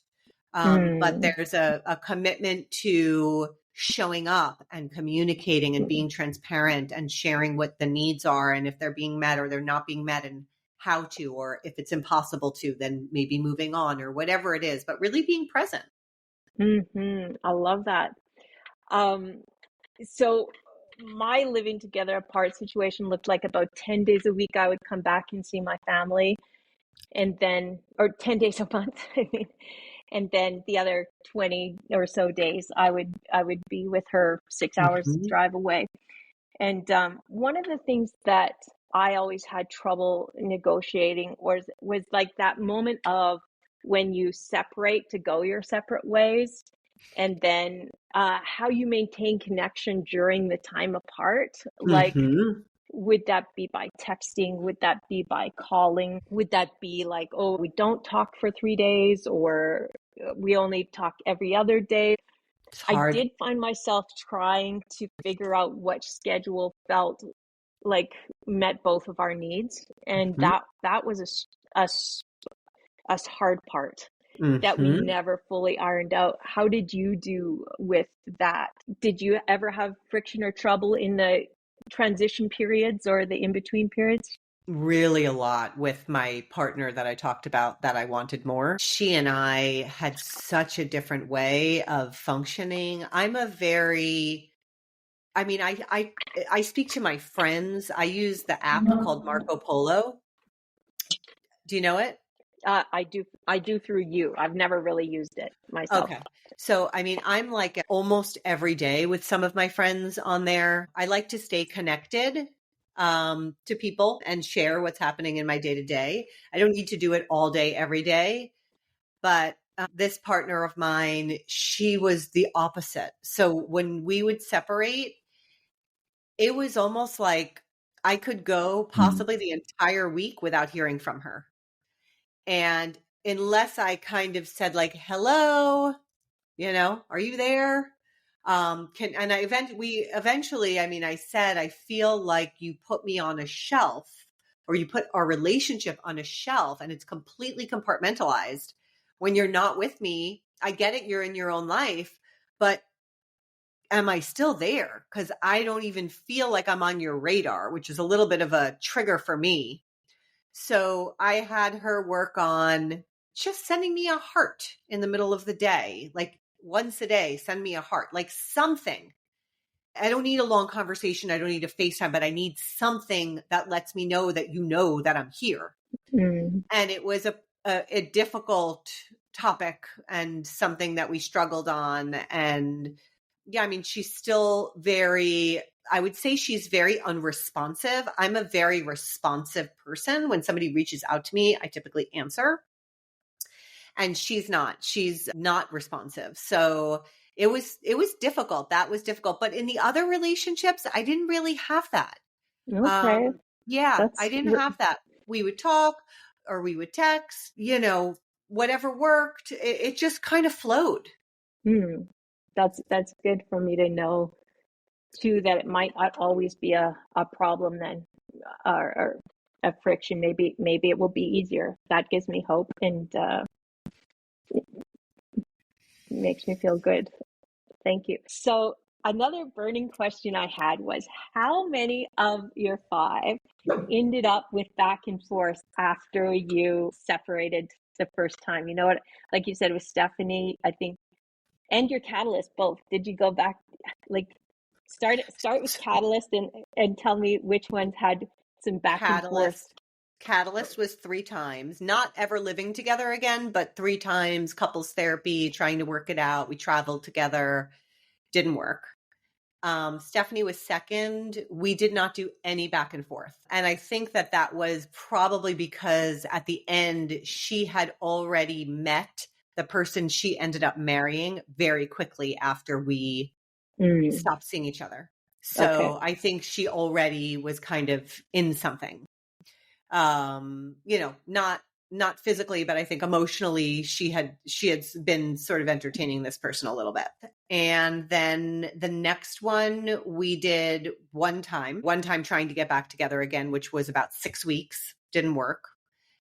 But there's a commitment to showing up and communicating and being transparent and sharing what the needs are and if they're being met or they're not being met and how to, or if it's impossible to, then maybe moving on or whatever it is, but really being present. I love that. So my living together apart situation looked like about 10 days a week I would come back and see my family, and then, or 10 days a month, I mean, and then the other 20 or so days I would be with her 6 hours drive away. And one of the things that I always had trouble negotiating was like that moment of when you separate to go your separate ways, and then how you maintain connection during the time apart. Like, would that be by texting? Would that be by calling? Would that be like, oh, we don't talk for 3 days, or we only talk every other day? It's hard. I did find myself trying to figure out which schedule felt like met both of our needs, and that was a hard part that we never fully ironed out. How did you do with that? Did you ever have friction or trouble in the transition periods or the in-between periods? Really a lot with my partner that I talked about that I wanted more. She and I had such a different way of functioning. I speak to my friends. I use the app called Marco Polo. Do you know it? I do through you. I've never really used it myself. Okay. So, I'm like almost every day with some of my friends on there. I like to stay connected to people and share what's happening in my day to day. I don't need to do it all day, every day. But this partner of mine, she was the opposite. So when we would separate, it was almost like I could go possibly the entire week without hearing from her. And unless I kind of said like, hello, are you there? Eventually, I said, I feel like you put me on a shelf, or you put our relationship on a shelf, and it's completely compartmentalized. When you're not with me, I get it. You're in your own life, but am I still there? Because I don't even feel like I'm on your radar, which is a little bit of a trigger for me. So I had her work on just sending me a heart in the middle of the day, like once a day, send me a heart, like something. I don't need a long conversation. I don't need a FaceTime, but I need something that lets me know that you know that I'm here. And it was a difficult topic and something that we struggled on. And yeah, she's still I would say she's very unresponsive. I'm a very responsive person. When somebody reaches out to me, I typically answer. and she's not responsive. So it was difficult. That was difficult. But in the other relationships, I didn't really have that. Okay. Yeah, I That's didn't have that. We would talk or we would text, whatever worked. It just kind of flowed. that's good for me to know too, that it might not always be a problem then, or a friction. Maybe it will be easier. That gives me hope, and makes me feel good. Thank you. So another burning question I had was, how many of your 5 ended up with back and forth after you separated the first time? You know what, like you said with Stephanie, I think, and your Catalyst both. Did you go back, like start with Catalyst, and tell me which ones had some back and forth? Catalyst was 3 times, not ever living together again, but 3 times couples therapy, trying to work it out. We traveled together, didn't work. Stephanie was second. We did not do any back and forth. And I think that was probably because at the end, she had already met the person she ended up marrying very quickly after we stopped seeing each other. So Okay. I think she already was kind of in something. Not physically, but I think emotionally she had been sort of entertaining this person a little bit. And then the next one we did one time trying to get back together again, which was about 6 weeks, didn't work.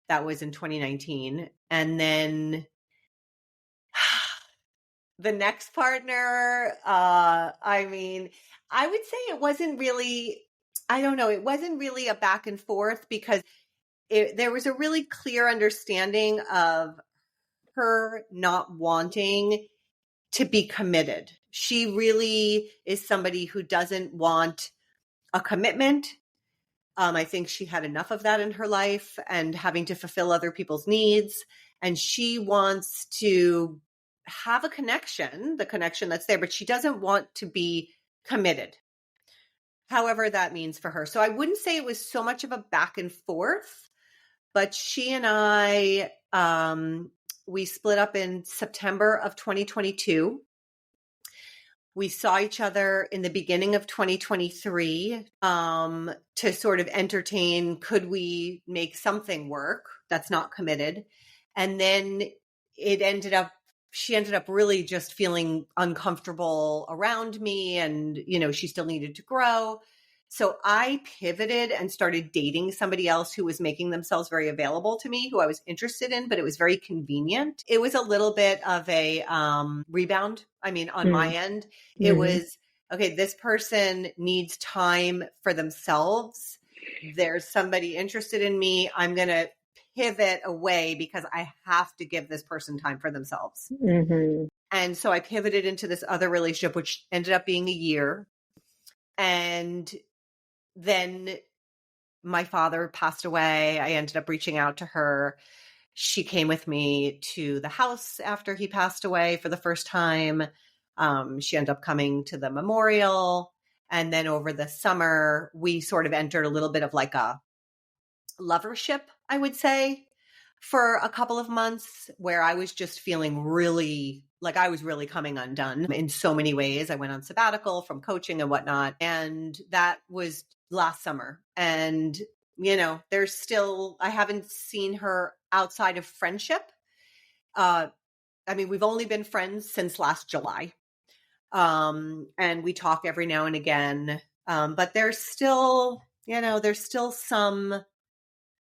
That was in 2019. And then the next partner, I would say it wasn't really, I don't know, it wasn't really a back and forth, because there was a really clear understanding of her not wanting to be committed. She really is somebody who doesn't want a commitment. I think she had enough of that in her life and having to fulfill other people's needs. And she wants to have a connection, the connection that's there, but she doesn't want to be committed, however that means for her. So I wouldn't say it was so much of a back and forth, but she and I, we split up in September of 2022. We saw each other in the beginning of 2023 to sort of entertain, could we make something work that's not committed? And then she ended up really just feeling uncomfortable around me, and, she still needed to grow. So I pivoted and started dating somebody else who was making themselves very available to me, who I was interested in, but it was very convenient. It was a little bit of a rebound. On my end, it was, okay, this person needs time for themselves. There's somebody interested in me. I'm going to pivot away because I have to give this person time for themselves. And so I pivoted into this other relationship, which ended up being a year. And then my father passed away. I ended up reaching out to her. She came with me to the house after he passed away for the first time. She ended up coming to the memorial. And then over the summer, we sort of entered a little bit of like a lovership, I would say, for a couple of months, where I was just feeling really like I was really coming undone in so many ways. I went on sabbatical from coaching and whatnot. And that was last summer. And, there's still, I haven't seen her outside of friendship. We've only been friends since last July. And we talk every now and again. But there's still some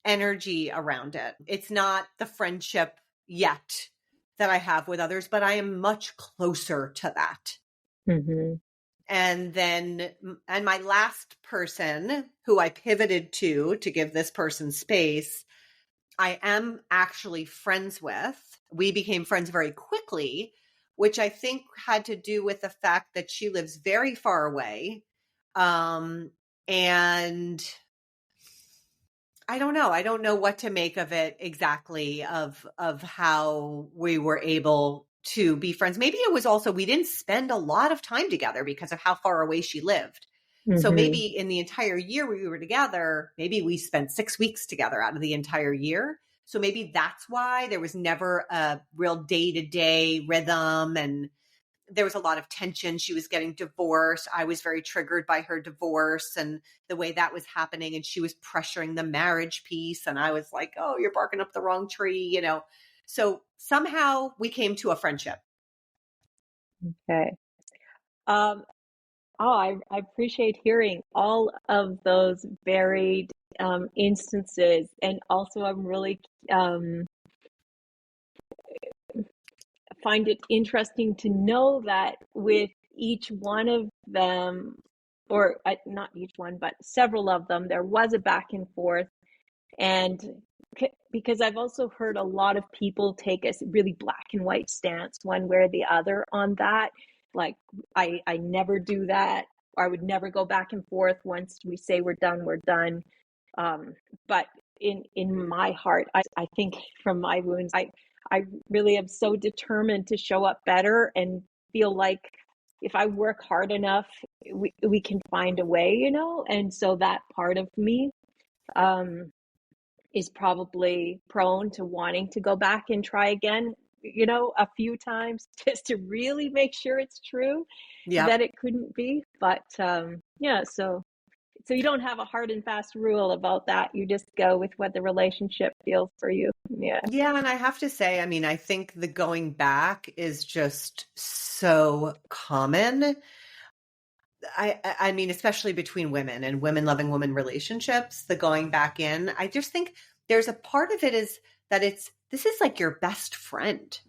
energy around it. It's not the friendship yet that I have with others, but I am much closer to that. And my last person who I pivoted to give this person space, I am actually friends with. We became friends very quickly, which I think had to do with the fact that she lives very far away. And I don't know. I don't know what to make of it exactly, of how we were able to be friends. Maybe it was also, we didn't spend a lot of time together because of how far away she lived. So maybe in the entire year we were together, maybe we spent 6 weeks together out of the entire year. So maybe that's why there was never a real day-to-day rhythm, and there was a lot of tension. She was getting divorced. I was very triggered by her divorce and the way that was happening. And she was pressuring the marriage piece. And I was like, oh, you're barking up the wrong tree, you know? So somehow we came to a friendship. Okay. I appreciate hearing all of those varied instances. And also, I'm really find it interesting to know that with each one of them, or not each one, but several of them, there was a back and forth. And because I've also heard a lot of people take a really black and white stance, one way or the other on that. Like, I never do that, or I would never go back and forth. Once we say we're done, we're done. But in my heart, I think from my wounds, I really am so determined to show up better and feel like if I work hard enough, we can find a way, you know? And so that part of me is probably prone to wanting to go back and try again, you know, a few times just to really make sure it's true that it couldn't be. But yeah, so you don't have a hard and fast rule about that. You just go with what the relationship feels for you. Yeah. Yeah. And I have to say, I mean, I think the going back is just so common. I mean, especially between women and women loving women relationships, the going back in, I just think there's a part of it is that this is like your best friend.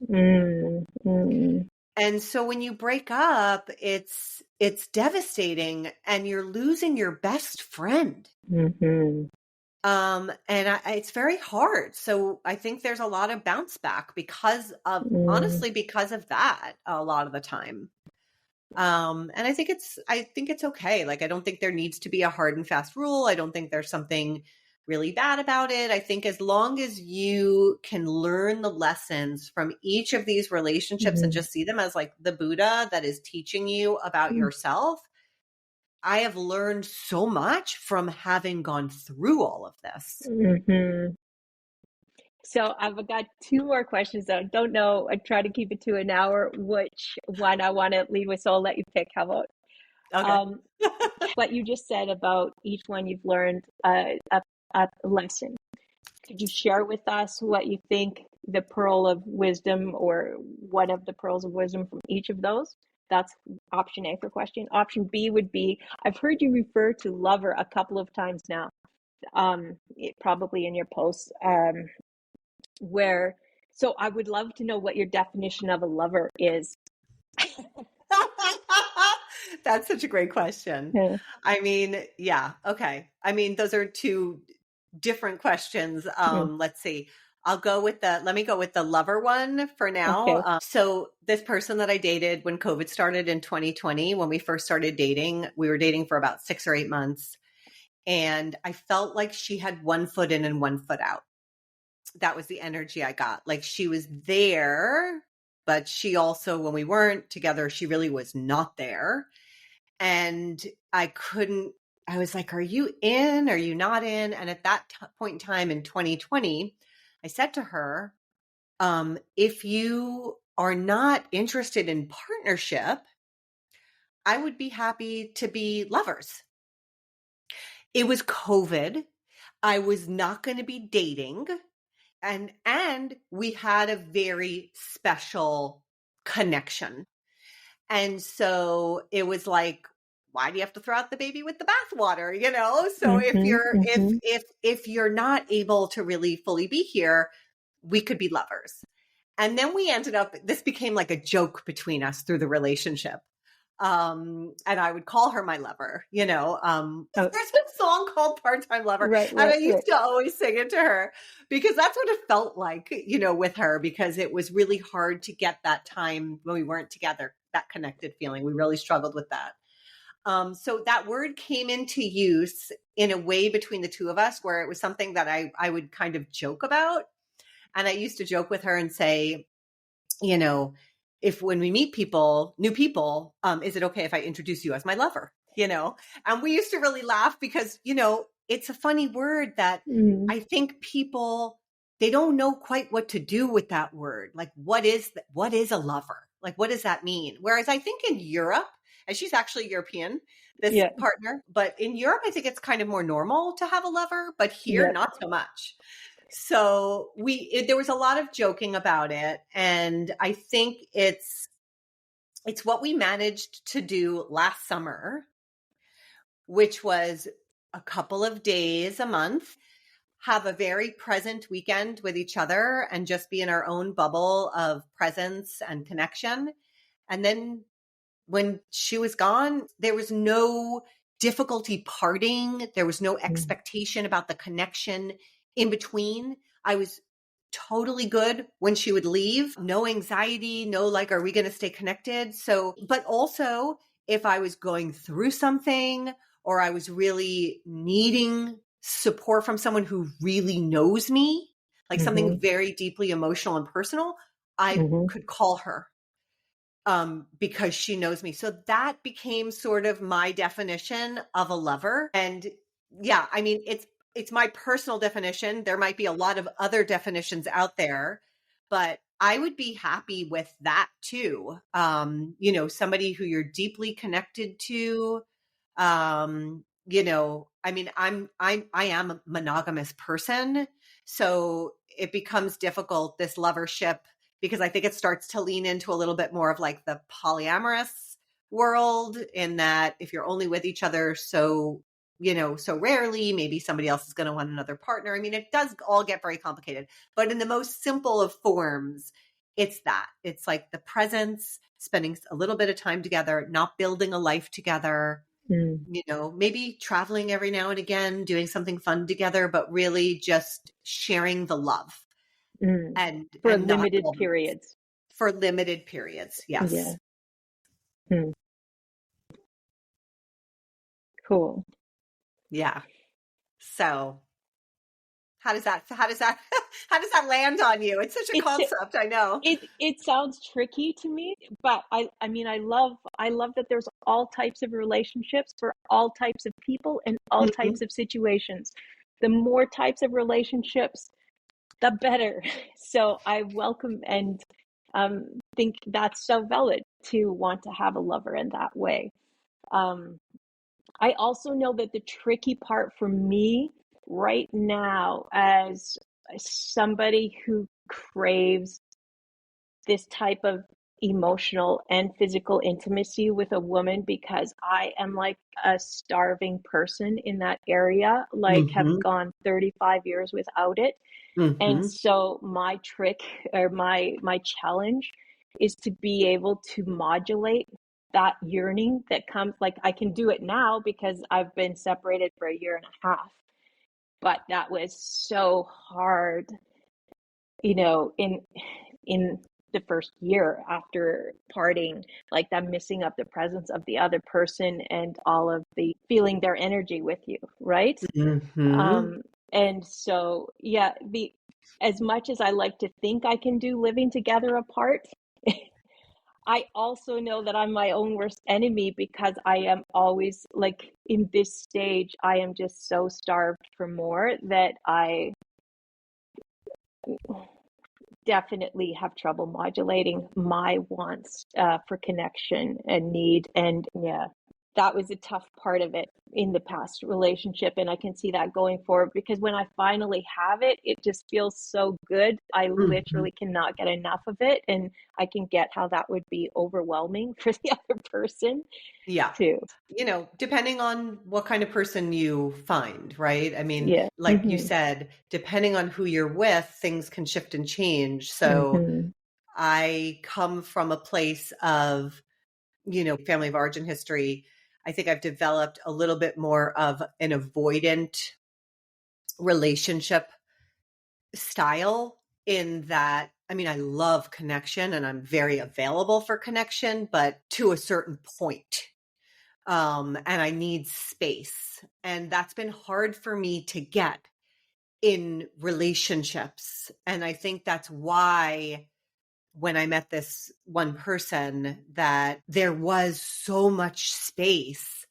And so when you break up, it's devastating and you're losing your best friend. It's very hard. So I think there's a lot of bounce back because of, honestly, because of that a lot of the time. And I think it's okay. Like, I don't think there needs to be a hard and fast rule. I don't think there's something really bad about it. I think as long as you can learn the lessons from each of these relationships and just see them as like the Buddha that is teaching you about yourself. I have learned so much from having gone through all of this. So I've got two more questions. I don't know. I try to keep it to an hour. Which one I want to lead with? So I'll let you pick. How about what you just said about each one you've learned a lesson? Could you share with us what you think the pearl of wisdom, or one of the pearls of wisdom from each of those? That's option A for question. Option B would be, I've heard you refer to lover a couple of times now, probably in your posts. So I would love to know what your definition of a lover is. That's such a great question. I mean, yeah. Okay. I mean, those are two different questions. Let's see. Let me go with the lover one for now. Okay. So this person that I dated when COVID started in 2020, when we first started dating, we were dating for about 6 or 8 months. And I felt like she had one foot in and one foot out. That was the energy I got. Like, she was there, but she also, when we weren't together, she really was not there. And I was like, are you in? Are you not in? And at that point in time in 2020, I said to her, if you are not interested in partnership, I would be happy to be lovers. It was COVID. I was not going to be dating. And we had a very special connection. And so it was like, why do you have to throw out the baby with the bathwater? You know? So if you're not able to really fully be here, we could be lovers. And then we ended up, this became like a joke between us through the relationship. And I would call her my lover, you know. There's a song called Part-Time Lover. And I used to always sing it to her because that's what it felt like, you know, with her, because it was really hard to get that time when we weren't together, that connected feeling. We really struggled with that. So that word came into use in a way between the two of us where it was something that I would kind of joke about. And I used to joke with her and say, you know, if when we meet new people, is it okay if I introduce you as my lover? You know, and we used to really laugh because, you know, it's a funny word that I think people they don't know quite what to do with that word. Like, what is a lover? Like, what does that mean? Whereas I think in Europe, and she's actually European, this Yeah. partner, but in Europe, I think it's kind of more normal to have a lover, but here, Yeah. not so much. So there was a lot of joking about it. And I think it's what we managed to do last summer, which was a couple of days a month, have a very present weekend with each other and just be in our own bubble of presence and connection. And then when she was gone, there was no difficulty parting. There was no expectation about the connection in between. I was totally good when she would leave. No anxiety, no like, are we going to stay connected? So, but also if I was going through something or I was really needing support from someone who really knows me, like something very deeply emotional and personal, I could call her because she knows me. So that became sort of my definition of a lover. And yeah, I mean, it's my personal definition. There might be a lot of other definitions out there, but I would be happy with that too. Somebody who you're deeply connected to. I mean, I am a monogamous person, so it becomes difficult, this lovership, because I think it starts to lean into a little bit more of like the polyamorous world, in that if you're only with each other so rarely, maybe somebody else is going to want another partner. I mean, it does all get very complicated, but in the most simple of forms, it's like the presence, spending a little bit of time together, not building a life together, maybe traveling every now and again, doing something fun together, but really just sharing the love. And for not limited always. periods. For limited periods. Yes. Yeah. Cool. Yeah. So how does that how does that land on you? It's such a concept, I know. It sounds tricky to me, but I mean I love that there's all types of relationships for all types of people and all types of situations. The more types of relationships, the better. So I welcome and think that's so valid to want to have a lover in that way. I also know that the tricky part for me right now, as somebody who craves this type of emotional and physical intimacy with a woman, because I am like a starving person in that area, like have gone 35 years without it. And so my trick, or my challenge, is to be able to modulate that yearning that comes. Like, I can do it now because I've been separated for a year and a half, but that was so hard, in the first year after parting, like that missing of the presence of the other person and all of the feeling their energy with you, right? And so, yeah, as much as I like to think I can do living together apart, I also know that I'm my own worst enemy, because I am always like, in this stage, I am just so starved for more that I definitely have trouble modulating my wants for connection and need. And yeah, that was a tough part of it in the past relationship. And I can see that going forward, because when I finally have it, it just feels so good. I literally cannot get enough of it. And I can get how that would be overwhelming for the other person. Yeah. Too. Depending on what kind of person you find, right? I mean, Yeah. like you said, depending on who you're with, things can shift and change. So I come from a place of, family of origin history. I think I've developed a little bit more of an avoidant relationship style, in that, I mean, I love connection and I'm very available for connection, but to a certain point. And I need space. And that's been hard for me to get in relationships. And I think that's why when I met this one person, that there was so much space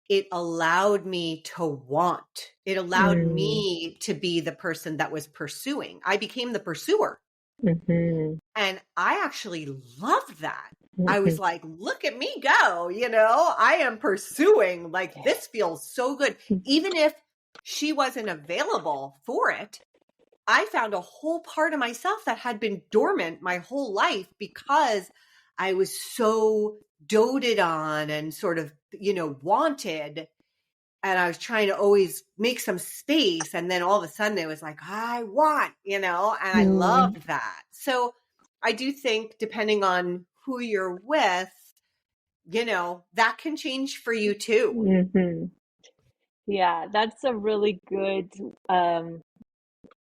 it allowed me to want. It allowed me to be the person that was pursuing. I became the pursuer. Mm-hmm. And I actually loved that. I Mm-hmm. was like, look at me go, I am pursuing, like, this feels so good. Even if she wasn't available for it, I found a whole part of myself that had been dormant my whole life because I was so doted on and sort of, wanted. And I was trying to always make some space. And then all of a sudden it was like, I want, and I loved that. So I do think depending on who you're with, that can change for you too. Mm-hmm. Yeah, that's a really good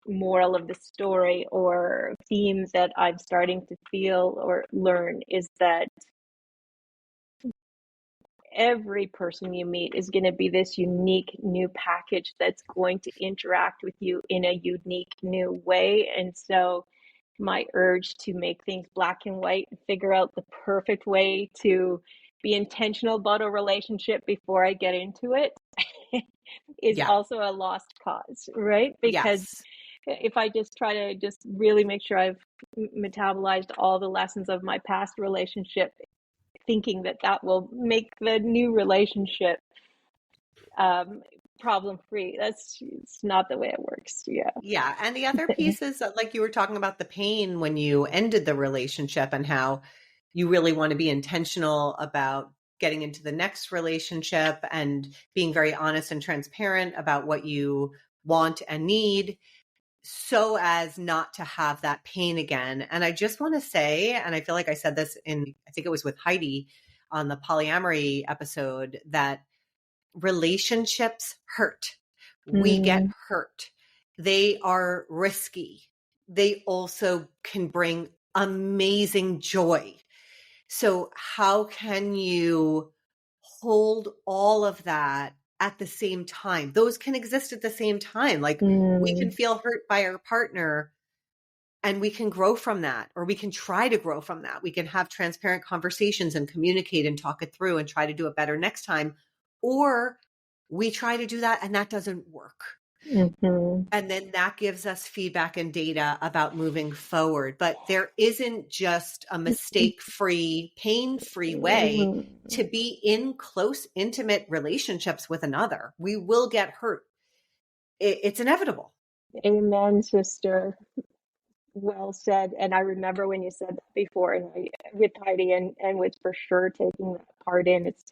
moral of the story or theme that I'm starting to feel or learn is that every person you meet is going to be this unique new package that's going to interact with you in a unique new way. And so my urge to make things black and white and figure out the perfect way to be intentional about a relationship before I get into it is Yeah. also a lost cause, right? Because Yes. if I just try to just really make sure I've metabolized all the lessons of my past relationship, thinking that that will make the new relationship problem free, it's not the way it works. Yeah. Yeah. And the other piece is like you were talking about the pain when you ended the relationship and how you really want to be intentional about getting into the next relationship and being very honest and transparent about what you want and need so as not to have that pain again. And I just want to say, and I feel like I said this I think it was with Heidi on the polyamory episode, that relationships hurt. We get hurt. They are risky. They also can bring amazing joy. So how can you hold all of that at the same time? Those can exist at the same time. Like we can feel hurt by our partner and we can grow from that, or we can try to grow from that. We can have transparent conversations and communicate and talk it through and try to do it better next time. Or we try to do that and that doesn't work. And then that gives us feedback and data about moving forward. But there isn't just a mistake-free, pain-free way to be in close, intimate relationships with another. We will get hurt. It's inevitable. Amen, sister. Well said. And I remember when you said that before, and with Heidi, and with for sure taking that part in, it's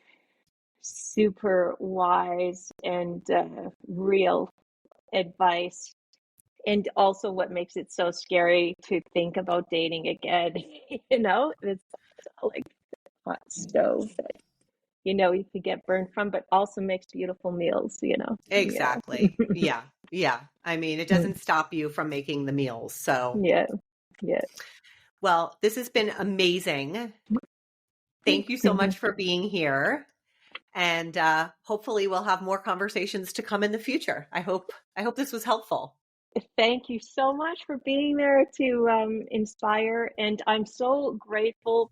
super wise and real advice. And also what makes it so scary to think about dating again, it's like a hot stove that, you could get burned from, but also makes beautiful meals, Exactly. Yeah. Yeah. I mean, it doesn't stop you from making the meals. So, Yeah. well, this has been amazing. Thank you so much for being here. And hopefully we'll have more conversations to come in the future. I hope this was helpful. Thank you so much for being there to inspire. And I'm so grateful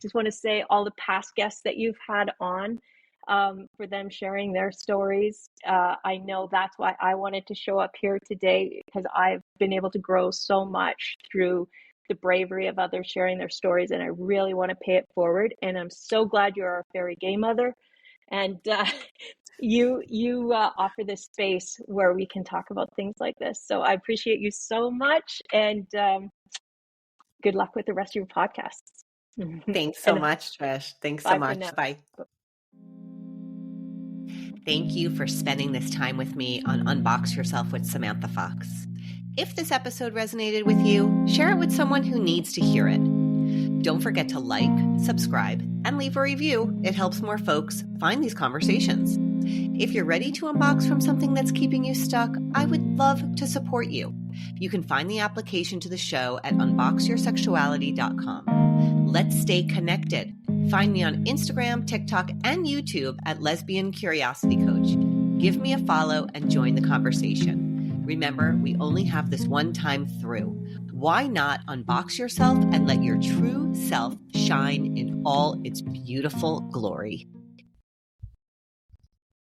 just want to say all the past guests that you've had on, for them sharing their stories. I know that's why I wanted to show up here today, because I've been able to grow so much through the bravery of others sharing their stories. And I really want to pay it forward. And I'm so glad you're our fairy gay mother. And you offer this space where we can talk about things like this. So I appreciate you so much, and good luck with the rest of your podcasts. Thanks so much, Trish. Thanks so much. Bye. Thank you for spending this time with me on Unbox Yourself with Samantha Fox. If this episode resonated with you, share it with someone who needs to hear it. Don't forget to like, subscribe, and leave a review. It helps more folks find these conversations. If you're ready to unbox from something that's keeping you stuck, I would love to support you. You can find the application to the show at unboxyoursexuality.com. Let's stay connected. Find me on Instagram, TikTok, and YouTube at Lesbian Curiosity Coach. Give me a follow and join the conversation. Remember, we only have this one time through. Why not unbox yourself and let your true self shine in all its beautiful glory?